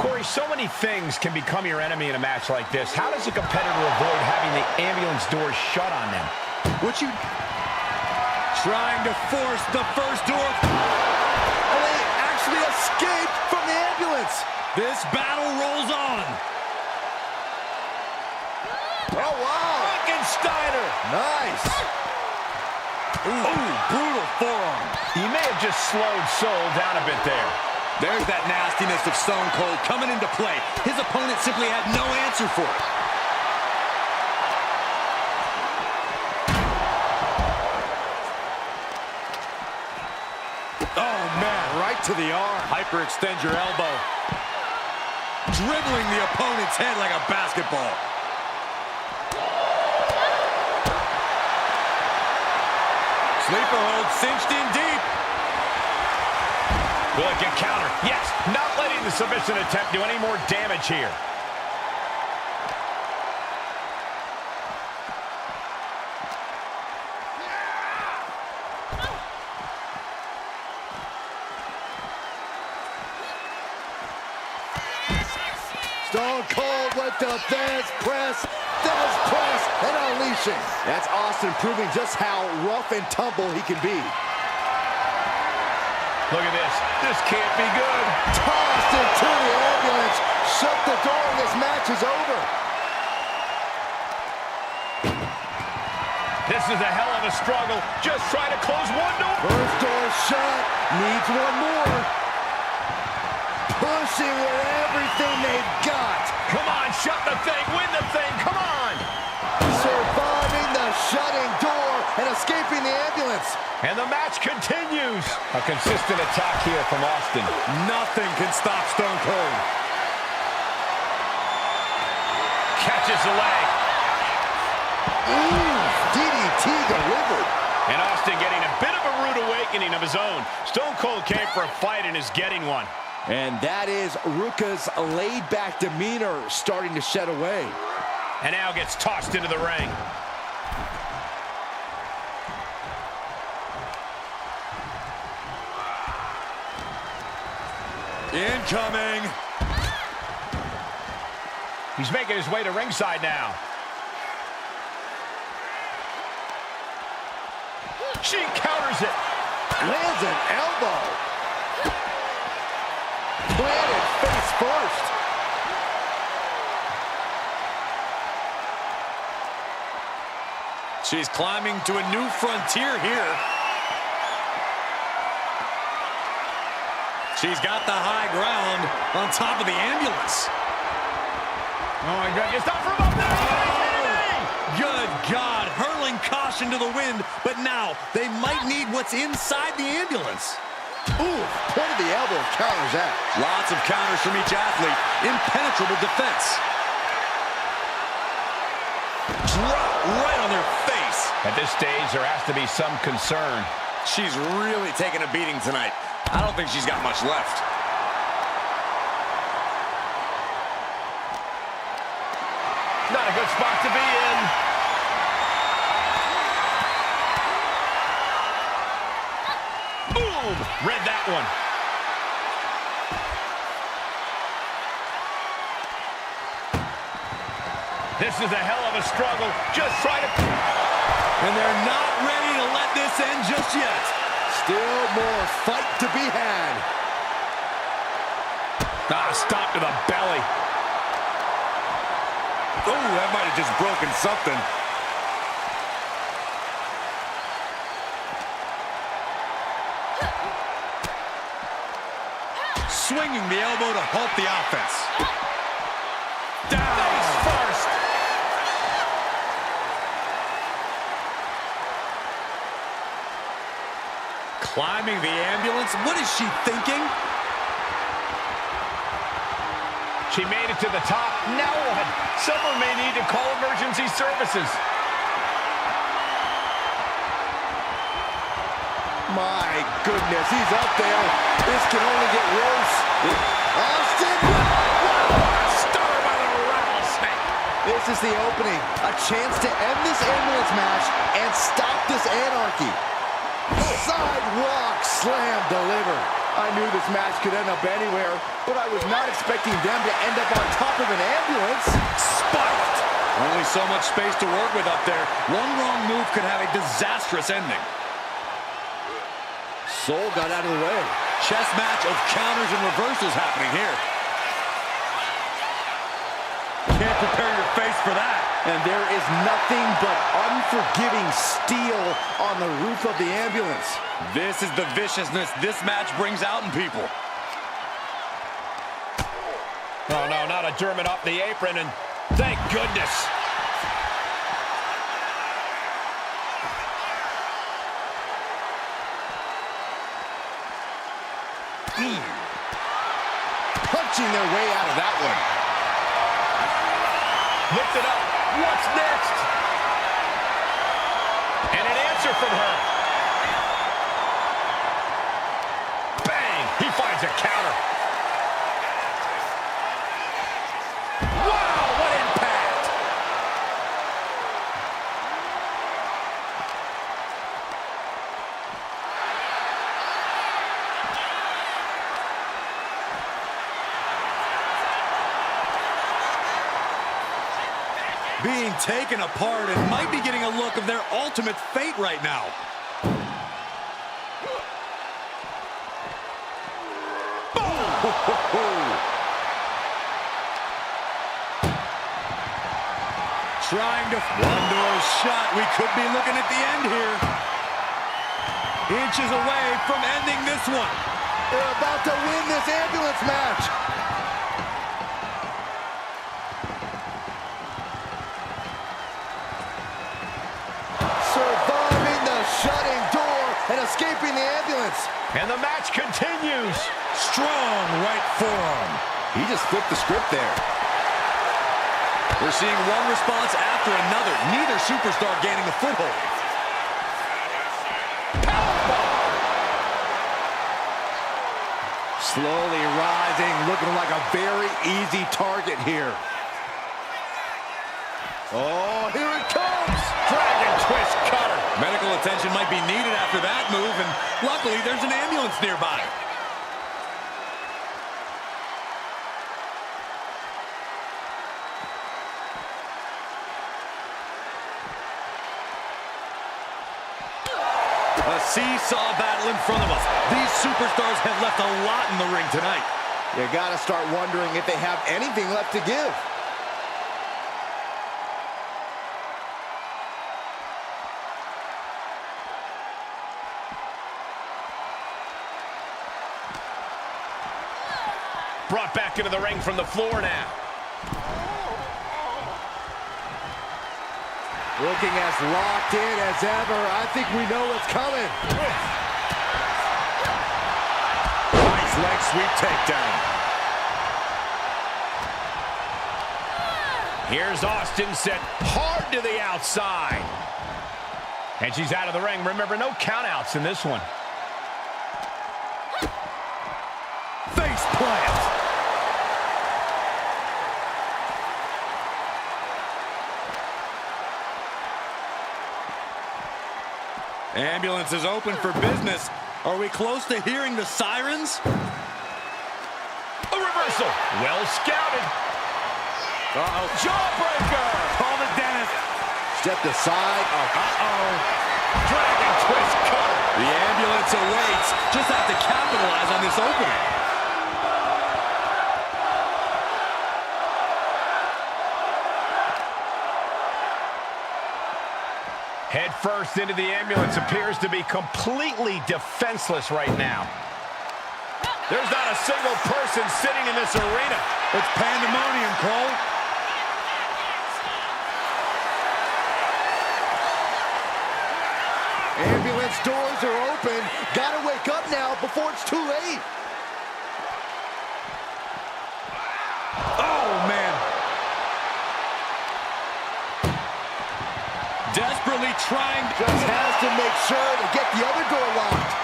Corey, so many things can become your enemy in a match like this. How does a competitor avoid having the ambulance doors shut on them? What you... Trying to force the first door. And they actually escaped from the ambulance. This battle rolls on. Oh, wow. Frankensteiner. Nice. Ooh, brutal forearm. He may have just slowed Soul down a bit there. There's that nastiness of Stone Cold coming into play. His opponent simply had no answer for it. Oh, man, right to the arm. Hyperextend your elbow. Dribbling the opponent's head like a basketball. Sleeper hold cinched in deep. Will it get counter? Yes, not letting the submission attempt do any more damage here. Stone Cold with the Thesz press, and unleashing. That's Austin proving just how rough and tumble he can be. Look at this. This can't be good. Tossed into the ambulance. Shut the door and this match is over. This is a hell of a struggle. Just trying to close one door. First door shut. Needs one more. Pushing with everything they've got. Come on, shut the thing. Win the thing. Come on. Surviving the shutting door and escaping the ambulance. And the match continues. A consistent attack here from Austin. Nothing can stop Stone Cold. Catches the leg. Ooh, DDT delivered. And Austin getting a bit of a rude awakening of his own. Stone Cold came for a fight and is getting one. And that is Ruka's laid-back demeanor starting to shed away. And now gets tossed into the ring. Incoming. He's making his way to ringside now. She counters it. Lands an elbow. Planted face first. She's climbing to a new frontier here. She's got the high ground on top of the ambulance. Oh my goodness, not from up there! Good God, hurling caution to the wind, but now they might need what's inside the ambulance. Ooh, point of the elbow counters that. Lots of counters from each athlete. Impenetrable defense. Drop right on their face. At this stage, there has to be some concern. She's really taking a beating tonight. I don't think she's got much left. Not a good spot to be in. Boom! Read that one. This is a hell of a struggle. Just try to... And they're not ready to let this end just yet. Still more fight to be had. Stop to the belly. Oh, that might have just broken something. Swinging the elbow to halt the offense. Down. Face first. Climbing the ambulance. What is she thinking? She made it to the top. Now what? Someone may need to call emergency services. My goodness, he's up there. This can only get worse. Austin! Star by the rattlesnake. This is the opening. A chance to end this ambulance match and stop this anarchy. Sidewalk slam delivered. I knew this match could end up anywhere, but I was not expecting them to end up on top of an ambulance. Spiked. Only so much space to work with up there. One wrong move could have a disastrous ending. Soul got out of the way. Chess match of counters and reversals happening here. Can't prepare your face for that. And there is nothing but unforgiving steel on the roof of the ambulance. This is the viciousness this match brings out in people. Oh no, not a German up the apron, and thank goodness. Punching their way out of that one. Lift it up. What's next? And an answer from her. Bang! He finds a counter. Wow, what impact! Being taken apart and might be getting a look of their ultimate fate right now. Trying to... One door shot. We could be looking at the end here. Inches away from ending this one. They're about to win this ambulance match. Surviving the shutting door and escaping the ambulance. And the match continues. Strong right forearm. He just flipped the script there. We're seeing one response after another. Neither superstar gaining a foothold. Slowly rising, looking like a very easy target here. Oh, here it comes! Dragon twist cutter. Medical attention might be needed after that move, and luckily there's an ambulance nearby. seesaw battle in front of us. These superstars have left a lot in the ring tonight. You gotta start wondering if they have anything left to give. Brought back into the ring from the floor now. Looking as locked in as ever. I think we know what's coming. Nice leg sweep takedown. Here's Austin set hard to the outside. And she's out of the ring. Remember, no countouts in this one. Face plant. Ambulance is open for business. Are we close to hearing the sirens? A reversal. Well scouted. Uh-oh. Jawbreaker. Call the dentist. Stepped aside. Uh-oh. Dragon twist cutter. The ambulance awaits. Just have to capitalize on this opening. Head first into the ambulance, appears to be completely defenseless right now. There's not a single person sitting in this arena. It's pandemonium, Cole. Ambulance doors are open. Gotta wake up now before it's too late. Oh, man. Desperately trying. Just has to make sure to get the other door locked.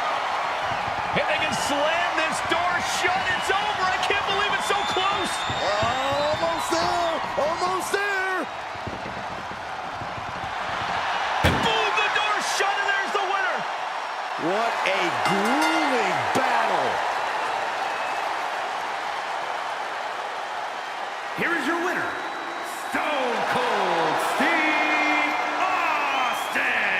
If they can slam this door shut, it's over. I can't believe it's so close. Almost there. Almost there. And boom, the door's shut, and there's the winner. What a grueling battle. Here is your winner, Stone Cold Steve Austin.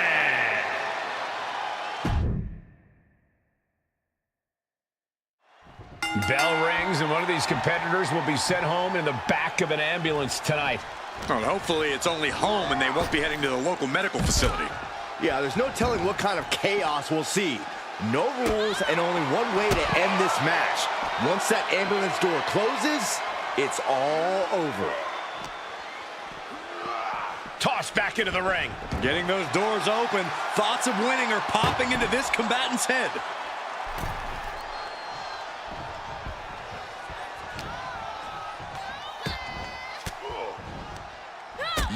Bell rings, and one of these competitors will be sent home in the back of an ambulance tonight. Well, hopefully it's only home and they won't be heading to the local medical facility. Yeah, there's no telling what kind of chaos we'll see. No rules and only one way to end this match. Once that ambulance door closes, it's all over. Tossed back into the ring. Getting those doors open, thoughts of winning are popping into this combatant's head.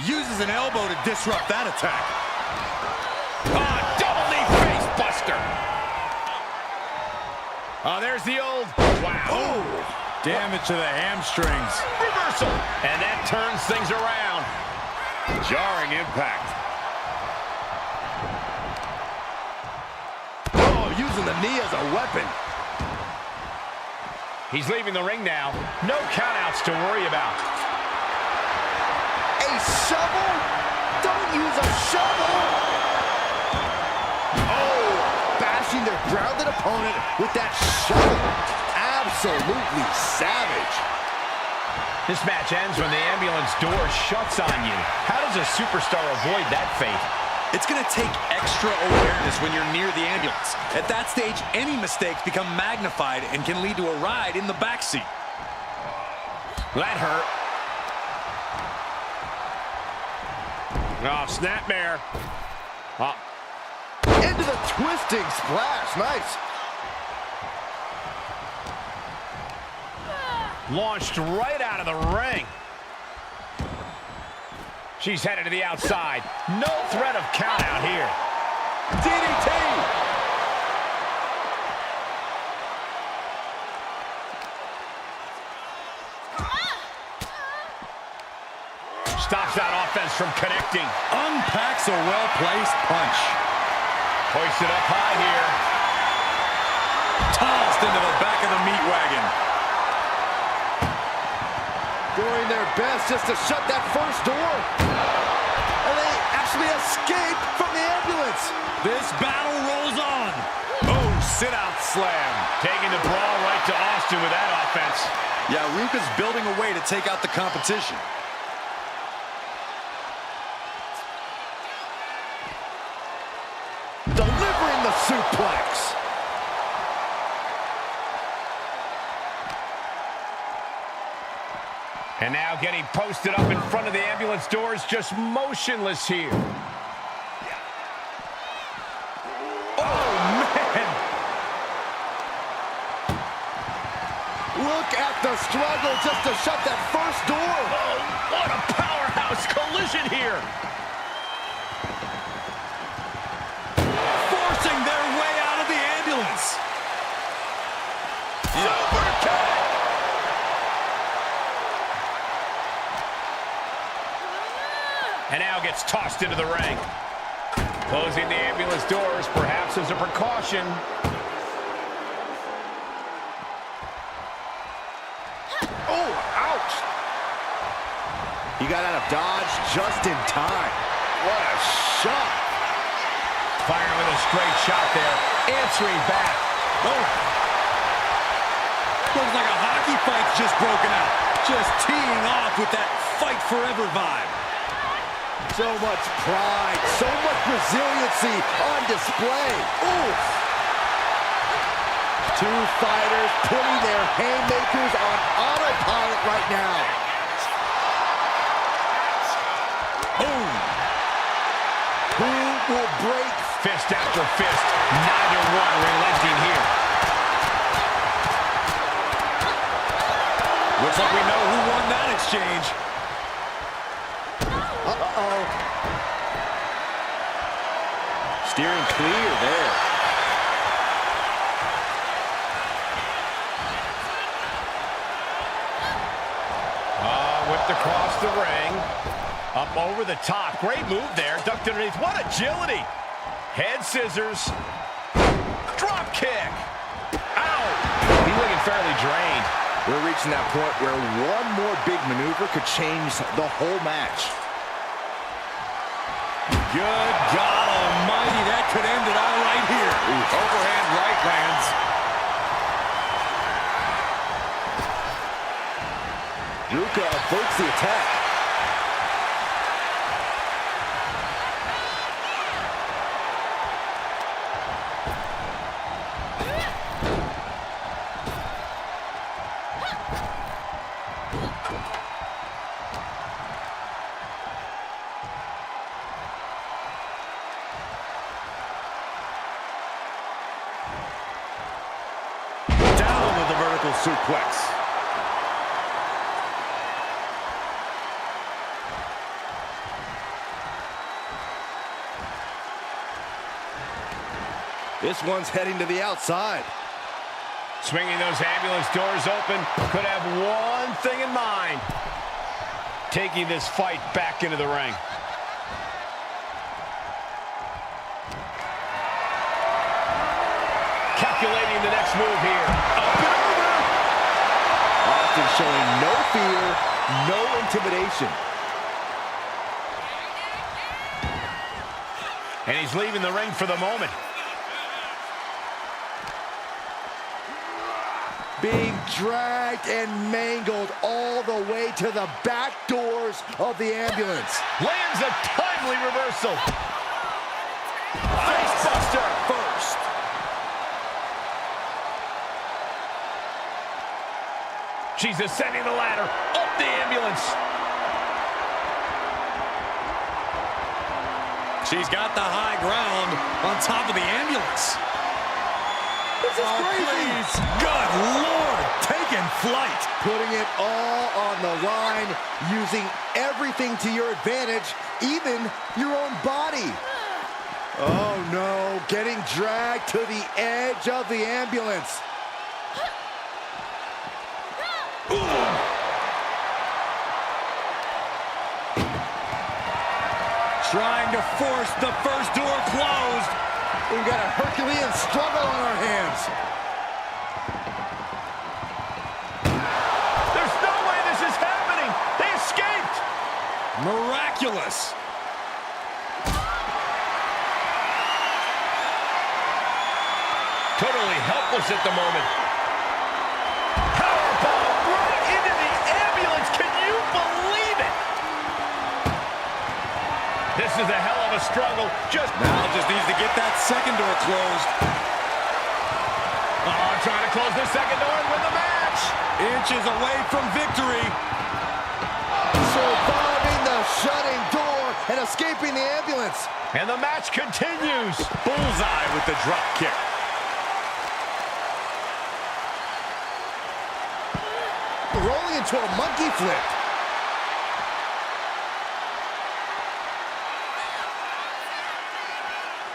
Uses an elbow to disrupt that attack. Double knee face buster. Oh, there's the old, wow. Oh, damage to the hamstrings. Reversal. And that turns things around. Jarring impact. Oh, using the knee as a weapon. He's leaving the ring now. No countouts to worry about. A shovel? Don't use a shovel! Oh, bashing their grounded opponent with that shovel. Absolutely savage. This match ends when the ambulance door shuts on you. How does a superstar avoid that fate? It's going to take extra awareness when you're near the ambulance. At that stage, any mistakes become magnified and can lead to a ride in the backseat. That hurt. Oh, snapmare. Into the twisting splash. Nice. Launched right out of the ring. She's headed to the outside. No threat of count out here. DDT. Stops that offense from connecting. Unpacks a well-placed punch. Hoisted up high here. Tossed into the back of the meat wagon. Doing their best just to shut that first door. And they actually escape from the ambulance. ambulance. This battle rolls on. Oh, sit-out slam. Taking the brawl right to Austin with that offense. Yeah, Ruka's building a way to take out the competition. Delivering the suplex. And now getting posted up in front of the ambulance doors, just motionless here. Oh, man! Look at the struggle just to shut that first door. Oh, what a powerhouse collision here! Forcing their way out of the ambulance. Super kick! And now gets tossed into the ring. Closing the ambulance doors, perhaps as a precaution. Oh, ouch. He got out of dodge just in time. What a shot. Firing with a straight shot there. Answering back. Oh. Looks like a hockey fight's just broken out. Just teeing off with that fight forever vibe. So much pride, so much resiliency on display. Oof. Two fighters putting their haymakers on autopilot right now. Boom. Who will break? Fist after fist. Neither one relenting here. Looks like we know who won that exchange. Uh-oh. Steering clear there. Whipped across the ring. Up over the top. Great move there. Ducked underneath. What agility. Head scissors. Drop kick. Ow. He's looking fairly drained. We're reaching that point where one more big maneuver could change the whole match. Good God almighty, that could end it all right here. Overhand right lands. Ruka averts the attack. Down with the vertical suplex. This one's heading to the outside. Swinging those ambulance doors open. Could have one thing in mind. Taking this fight back into the ring. Calculating the next move here. Up and over. Austin showing no fear, no intimidation. And he's leaving the ring for the moment. Being dragged and mangled all the way to the back doors of the ambulance. Lands a timely reversal. Facebuster first. She's ascending the ladder, up the ambulance. She's got the high ground on top of the ambulance. This is crazy. Please. Good Lord, taking flight. Putting it all on the line, using everything to your advantage, even your own body. Oh no, getting dragged to the edge of the ambulance. Trying to force the first door closed. We've got a Herculean struggle on our hands. There's no way this is happening. They escaped. Miraculous. Totally helpless at the moment. Powerbomb right into the ambulance. Can you believe it? This is a hell of a struggle. Now just needs to get that second door closed. Trying to close the second door and win the match. Inches away from victory. Surviving the shutting door and escaping the ambulance. And the match continues. Bullseye with the drop kick. Rolling into a monkey flip.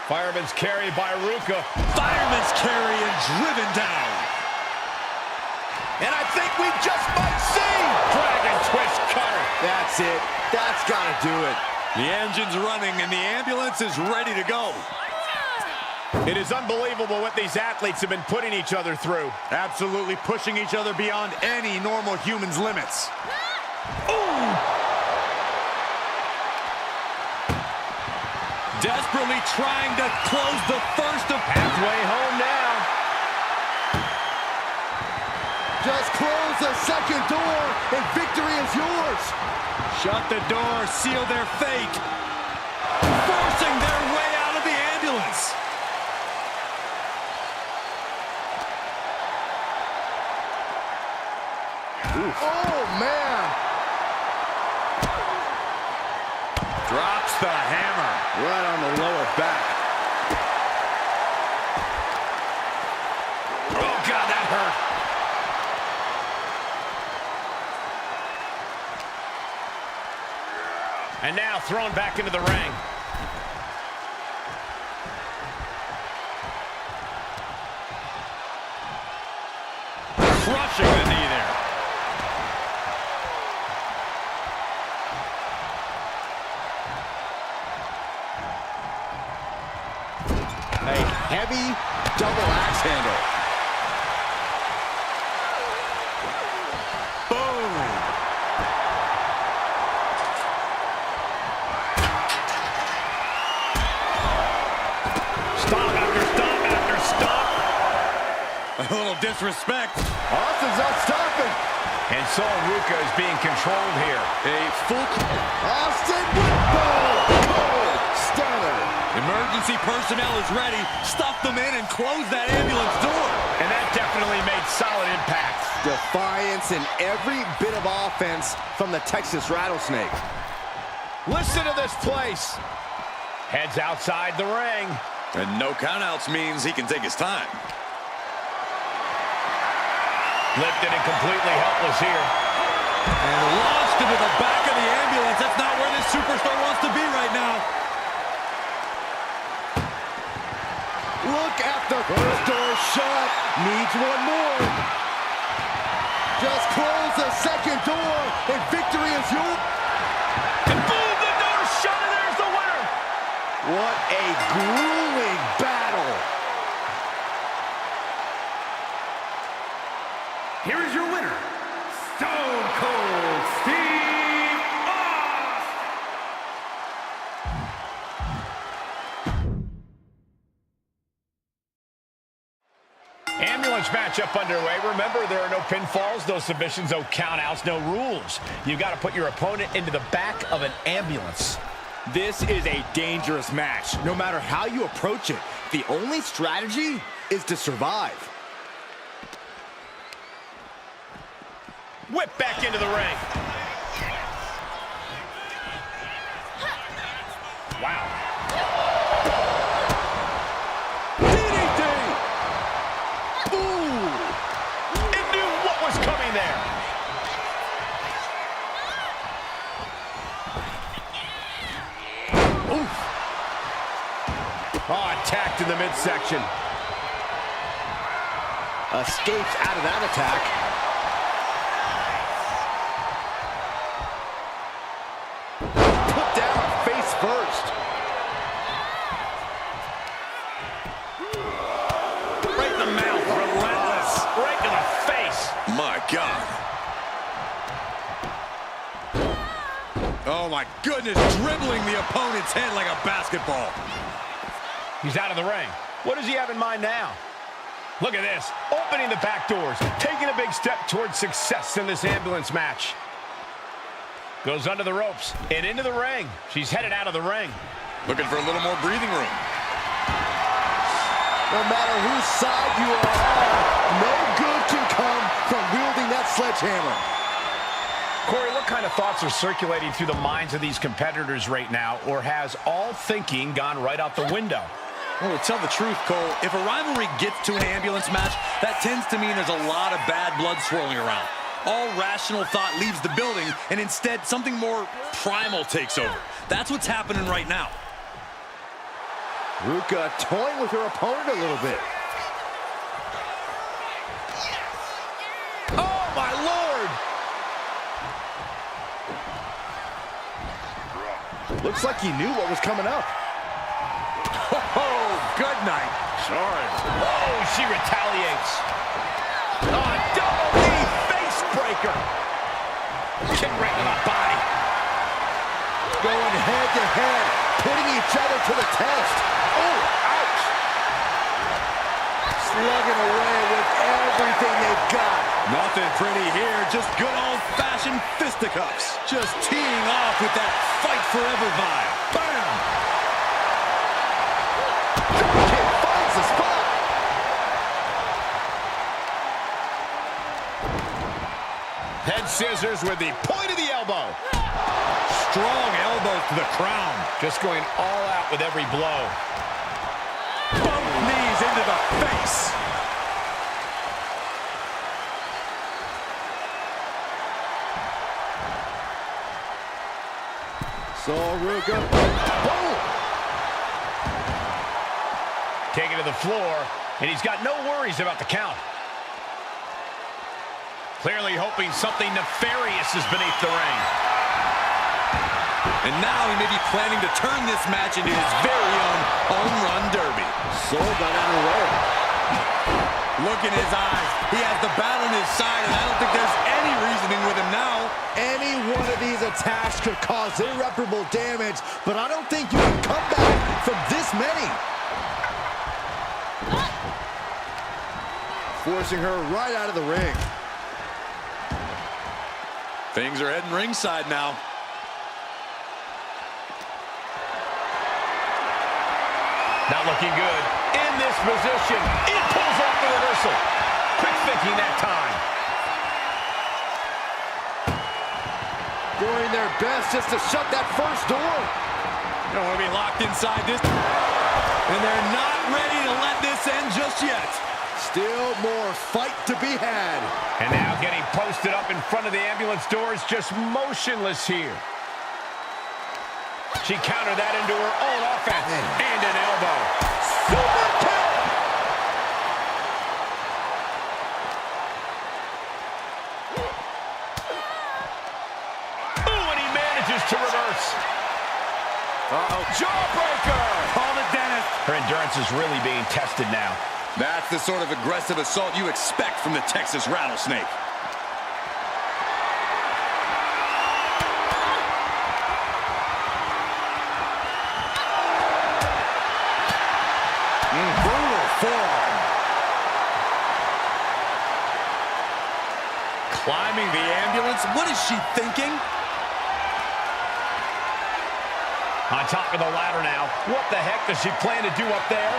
Fireman's carry by Ruka. Fireman's carry and driven down. And I think we just might see. Dragon twist cutter. That's it. That's got to do it. The engine's running and the ambulance is ready to go. It is unbelievable what these athletes have been putting each other through. Absolutely pushing each other beyond any normal human's limits. Ooh! Desperately trying to close the first of... Halfway home now. Just close the second door and victory is yours. Shut the door, seal their fate. Forcing their way out of the ambulance. Oof. Oh, man. Drops the hammer. Right on the lower back. Oh, God, that hurt. And now thrown back into the ring. Crushing the knee there. A heavy double axe handle. Boom. Stop after stop after stop. A little disrespect. Austin's not stopping. And so Ruka is being controlled here. A full... Austin with boom. Stunner. Emergency personnel is ready. Stuff them in and close that ambulance door. And that definitely made solid impact. Defiance in every bit of offense from the Texas Rattlesnake. Listen to this place. Heads outside the ring. And no countouts means he can take his time. Lifted and completely helpless here. And launched into the back of the ambulance. That's not where this superstar wants to be right now. Look at the first door shut. Needs one more. Just close the second door and victory is yours. And boom, the door's shut and there's the winner. What a grueling battle. Here is your winner, Stone Cold Steve Austin. Ambulance matchup underway. Remember, there are no pinfalls, no submissions, no countouts, no rules. You've got to put your opponent into the back of an ambulance. This is a dangerous match. No matter how you approach it, the only strategy is to survive. Whip back into the ring. Wow. DDT! Ooh! It knew what was coming there. Oof! Oh, attacked in the midsection. Escapes out of that attack. Put down face first. Right in the mouth. Relentless. Right to the face. My God. Oh, my goodness. Dribbling the opponent's head like a basketball. He's out of the ring. What does he have in mind now? Look at this, opening the back doors, taking a big step towards success in this ambulance match. Goes under the ropes and into the ring. She's headed out of the ring. Looking for a little more breathing room. No matter whose side you are on, no good can come from wielding that sledgehammer. Corey, what kind of thoughts are circulating through the minds of these competitors right now, or has all thinking gone right out the window? Well, to tell the truth, Cole, if a rivalry gets to an ambulance match, that tends to mean there's a lot of bad blood swirling around. All rational thought leaves the building, and instead something more primal takes over. That's what's happening right now. Ruka toying with her opponent a little bit. Oh, my Lord! Looks like he knew what was coming up. Oh, good night. Sorry. Oh, she retaliates. Oh, double knee face breaker. Kick right to the body. Going head to head, putting each other to the test. Oh, ouch. Slugging away with everything they've got. Nothing pretty here, just good old-fashioned fisticuffs. Just teeing off with that fight forever vibe. Bam! Kid finds the spot. Head scissors with the point of the elbow. Strong elbows to the crown. Just going all out with every blow. Both knees into the face. So Ruka, boom! Taken to the floor, and he's got no worries about the count. Clearly hoping something nefarious is beneath the ring. And now he may be planning to turn this match into his very own home run derby. So got out of the way. Look in his eyes. He has the battle on his side, and I don't think there's any reasoning with him now. Any one of these attacks could cause irreparable damage, but I don't think you can come back from this many. Forcing her right out of the ring. Things are heading ringside now. Not looking good. In this position, it pulls off the reversal. Quick thinking that time. Doing their best just to shut that first door. You don't want to be locked inside this. And they're not ready to let this end just yet. Still more fight to be had. And now getting posted up in front of the ambulance doors, just motionless here. She countered that into her own offense. And an elbow. Super kick! Ooh, and he manages to reverse. Uh-oh. Jawbreaker! Call the dentist. Her endurance is really being tested now. That's the sort of aggressive assault you expect from the Texas Rattlesnake. Brutal forearm. Climbing the ambulance. What is she thinking? On top of the ladder now. What the heck does she plan to do up there?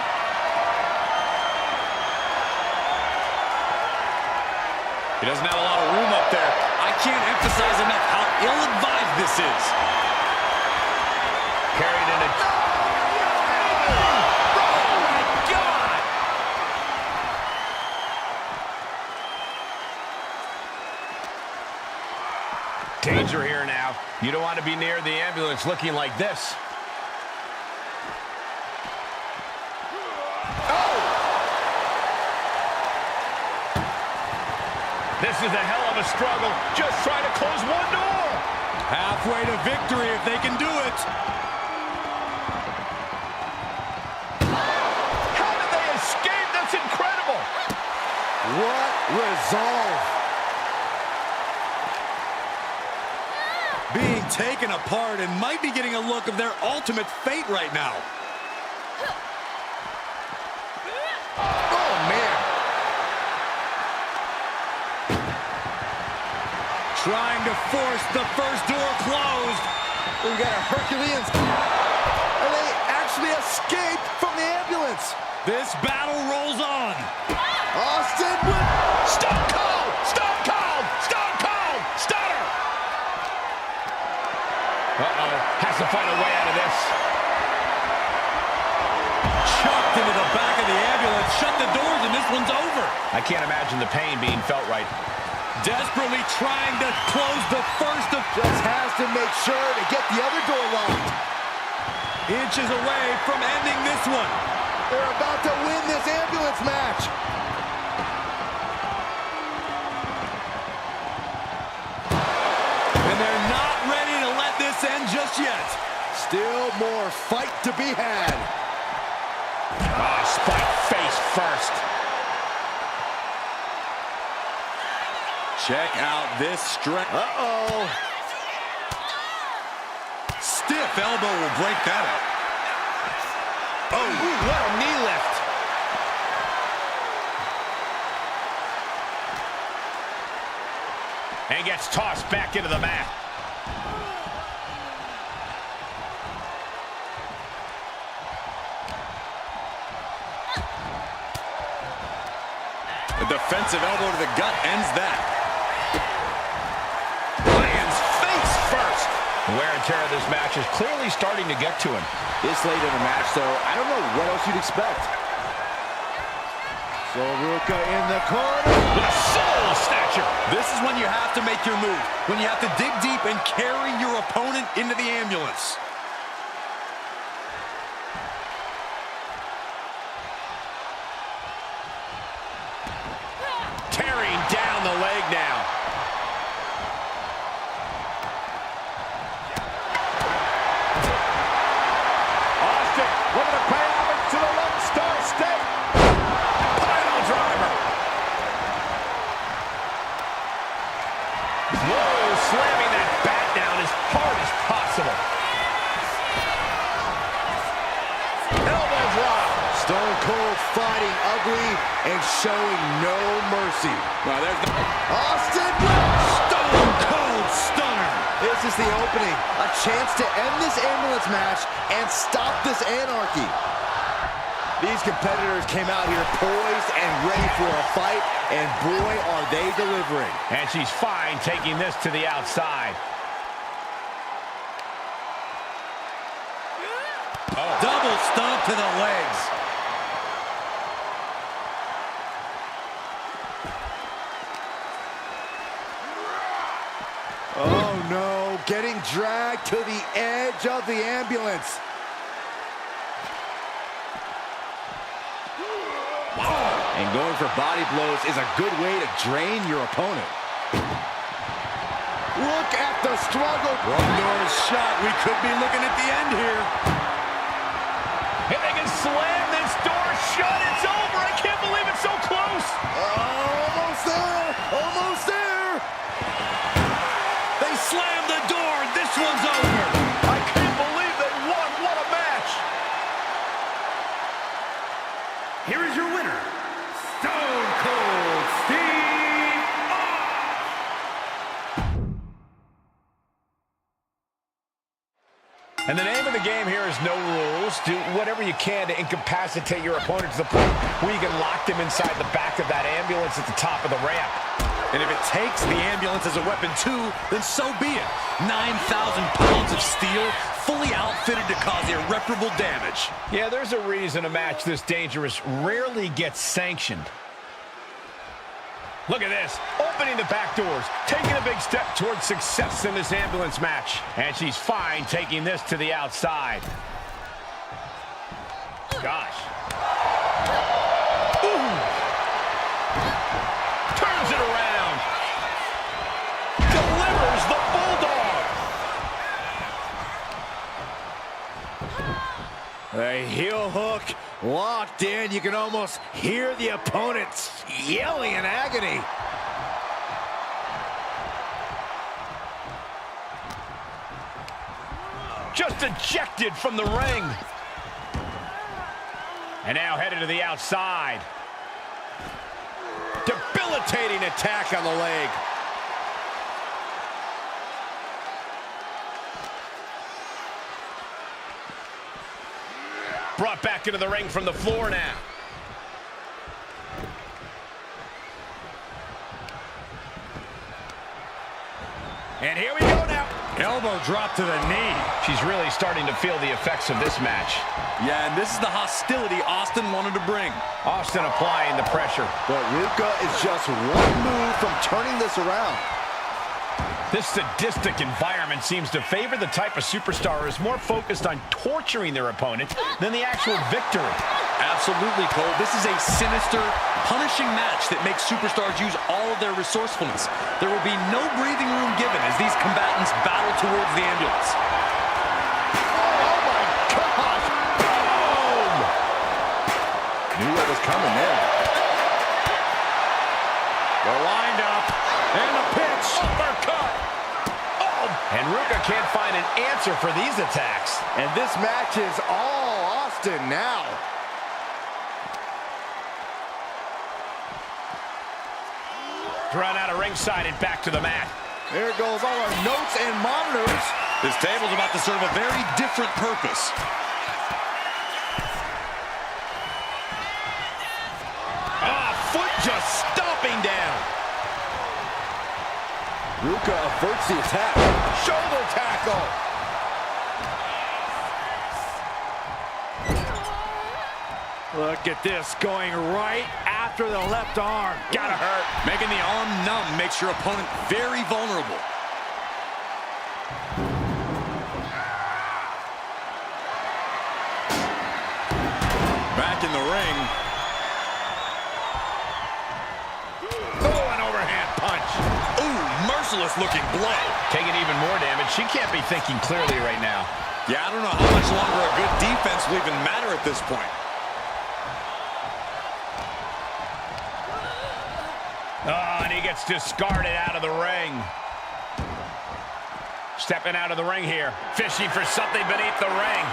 He doesn't have a lot of room up there. I can't emphasize enough how ill-advised this is. Carried into... Oh, my God! Danger here now. You don't want to be near the ambulance looking like this. This is a hell of a struggle. Just trying to close one door. Halfway to victory if they can do it. How did they escape? That's incredible. What resolve. Being taken apart and might be getting a look of their ultimate fate right now. Oh, man. trying to force the first door closed. We got a Herculean. And they actually escaped from the ambulance. This battle rolls on. Austin with Stone Cold! Stone Cold! Stone Cold! Stunner! Uh-oh. Has to find a way out of this. Chucked into the back of the ambulance. Shut the doors and this one's over. I can't imagine the pain being felt right. Desperately trying to close the first of... just has to make sure to get the other door locked. Inches away from ending this one. They're about to win this ambulance match. And they're not ready to let this end just yet. Still more fight to be had. Spike face first. Check out this stretch. Uh-oh. Stiff elbow will break that up. Oh, what a knee lift. And gets tossed back into the mat. A defensive elbow to the gut ends that. Lands face first. The wear and tear of this match is clearly starting to get to him. This late in the match, though, I don't know what else you'd expect. So Ruka in the corner. With a soul snatcher. This is when you have to make your move. When you have to dig deep and carry your opponent into the ambulance. Tearing down the leg now. Austin looking to pay homage to the Lone Star State. Pile driver. Whoa, slamming that bat down as hard as possible. Elbow drop. Stone Cold fighting ugly and showing no mercy. Now there's the... Austin with Stone Cold Stunner. This is the opening. A chance to end this ambulance match and stop this anarchy. These competitors came out here poised and ready for a fight, and boy, are they delivering. And she's fine taking this to the outside. Oh. Double stomp to the legs. Oh no, getting dragged to the edge of the ambulance. And going for body blows is a good way to drain your opponent. Look at the struggle. One door is shot. We could be looking at the end here. If they can slam this door shut, it's over. I can't believe it's so close. Almost there. Almost there. They slammed the door. This one's over. I can't believe they won. What a match. Here is your winner, Stone Cold Steve Austin. And the name of the game here is no rules. Do whatever you can to incapacitate your opponent to the point where you can lock them inside the back of that ambulance at the top of the ramp. And if it takes the ambulance as a weapon too, then so be it. 9,000 pounds of steel, fully outfitted to cause irreparable damage. Yeah, there's a reason a match this dangerous rarely gets sanctioned. Look at this, opening the back doors, taking a big step towards success in this ambulance match. And she's fine taking this to the outside. Gosh. Ooh. Turns it around. Delivers the bulldog. A heel hook locked in. You can almost hear the opponents yelling in agony. Just ejected from the ring. And now headed to the outside. Debilitating attack on the leg. Brought back into the ring from the floor now. And here we go now. Elbow drop to the knee. She's really starting to feel the effects of this match. Yeah, and this is the hostility Austin wanted to bring. Austin applying the pressure. But Ruka is just one move from turning this around. This sadistic environment seems to favor the type of superstar who is more focused on torturing their opponent than the actual victory. Absolutely, Cole. This is a sinister, punishing match that makes superstars use all of their resourcefulness. There will be no breathing room given as these combatants battle towards the ambulance. Oh my gosh! Boom! Knew what was coming there. They're lined up. And a pitch. Uppercut. Oh! And Ruka can't find an answer for these attacks. And this match is all Austin now. Thrown out of ringside and back to the mat. There goes all our notes and monitors. This table's about to serve a very different purpose. Foot just stomping down. Ruka averts the attack. Shoulder tackle. Look at this, going right after the left arm. Gotta hurt. Making the arm numb makes your opponent very vulnerable. Back in the ring. Oh, an overhand punch. Ooh, merciless looking blow. Taking even more damage. She can't be thinking clearly right now. Yeah, I don't know how much longer a good defense will even matter at this point. Oh, and he gets discarded out of the ring. Stepping out of the ring here. Fishing for something beneath the ring.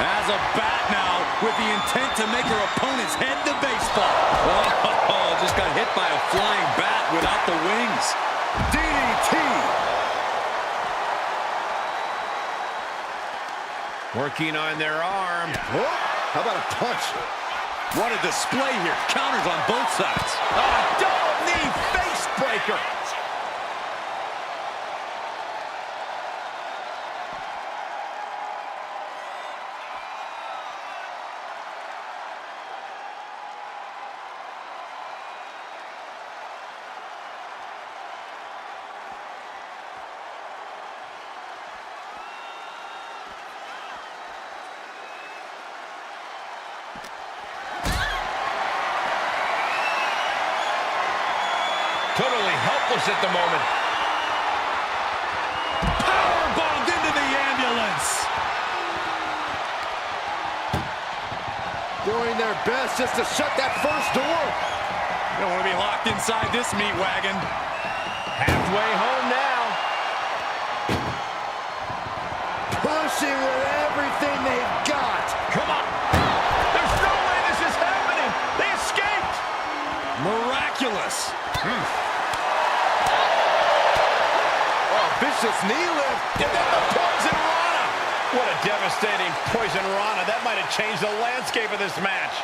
Has a bat now with the intent to make her opponent's head to baseball. Oh, just got hit by a flying bat without the wings. DDT. Working on their arm. Oh, how about a punch? What a display here. Counters on both sides. Double knee face breaker. Totally helpless at the moment. Powerbombed into the ambulance. Doing their best just to shut that first door. You don't want to be locked inside this meat wagon. Halfway home now. Pushing with everything they've got. Come on. There's no way this is happening. They escaped. Miraculous. Oh, vicious knee lift. And then the poison rana. What a devastating poison rana. That might have changed the landscape of this match.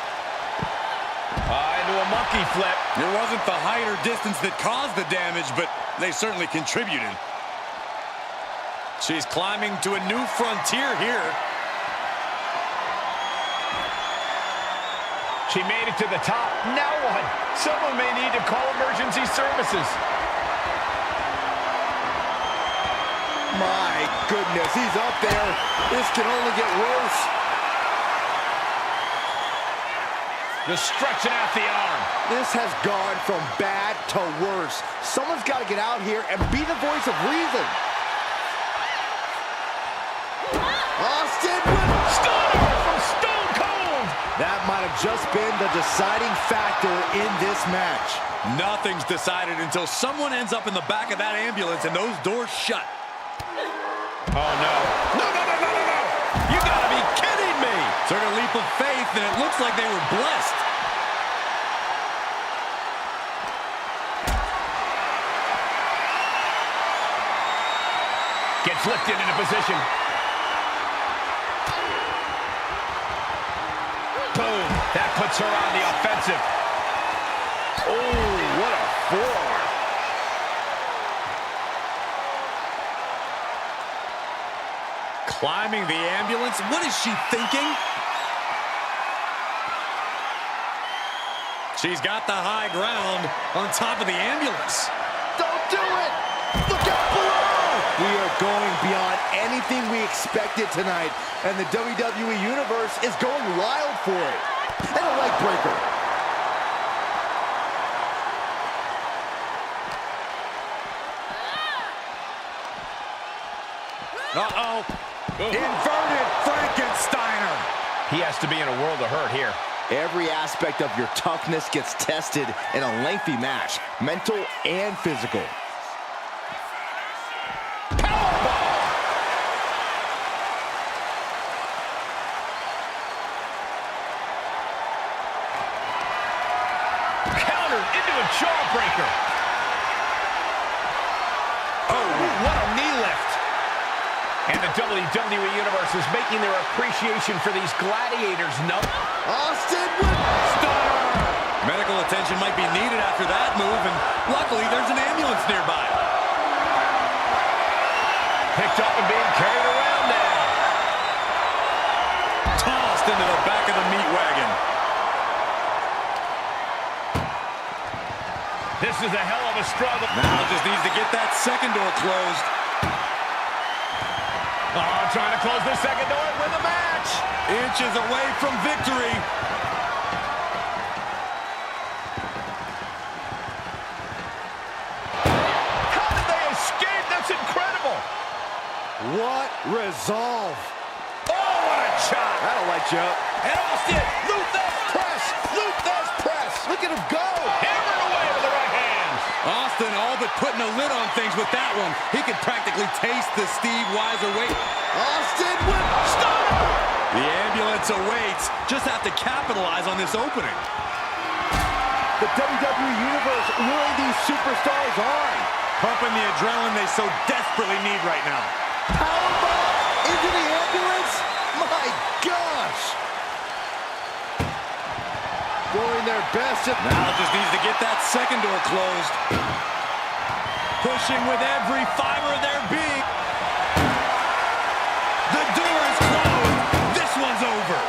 Into a monkey flip. It wasn't the height or distance that caused the damage, but they certainly contributed. She's climbing to a new frontier here. She made it to the top. Now what? Someone may need to call emergency services. My goodness, he's up there. This can only get worse. Just stretching out the arm. This has gone from bad to worse. Someone's got to get out here and be the voice of reason. Austin with Stunner from Stone Cold. that might have just been the deciding factor in this match. Nothing's decided until someone ends up in the back of that ambulance and those doors shut. Oh, no. No, no, no, no, no, no. You gotta be kidding me. Took a leap of faith, and it looks like they were blessed. Gets lifted into position. puts her on the offensive. Oh, what a forearm. Climbing the ambulance. What is she thinking? She's got the high ground on top of the ambulance. Don't do it! Look out below! We are going beyond anything we expected tonight, and the WWE Universe is going wild for it. And a leg breaker. Uh-oh. Inverted Frankensteiner. He has to be in a world of hurt here. Every aspect of your toughness gets tested in a lengthy match, mental and physical. Countered into a jawbreaker. Oh, what a knee lift. And the WWE Universe is making their appreciation for these gladiators known. Austin with Stunner. Medical attention might be needed after that move, and luckily there's an ambulance nearby. Picked up and being carried around now. Tossed into the back of the meat wagon. This is a hell of a struggle. Now just needs to get that second door closed. Oh, trying to close the second door and win the match. Inches away from victory. How did they escape? That's incredible. what resolve. Oh, what a shot. That'll light you up. And Austin, Luthez press. Luthez press. Look at him go. Hammered away with the right hands. Austin all but putting a lid on things with that one. He could practically taste the Steve Weiser weight. Austin with Stunner! The ambulance awaits. Just have to capitalize on this opening. the WWE Universe luring these superstars on. Pumping the adrenaline they so desperately need right now. Powerbomb into the ambulance. My gosh. Doing their best. Now just needs to get that second door closed. Pushing with every fiber of their being. The door is closed. This one's over.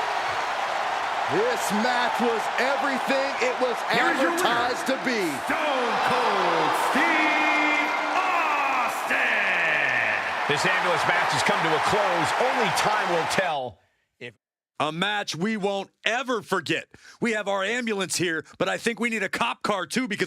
This match was everything it was Here's your advertised to be. Stone Cold Steve Austin. This ambulance match has come to a close. Only time will tell. A match we won't ever forget. We have our ambulance here, but I think we need a cop car too because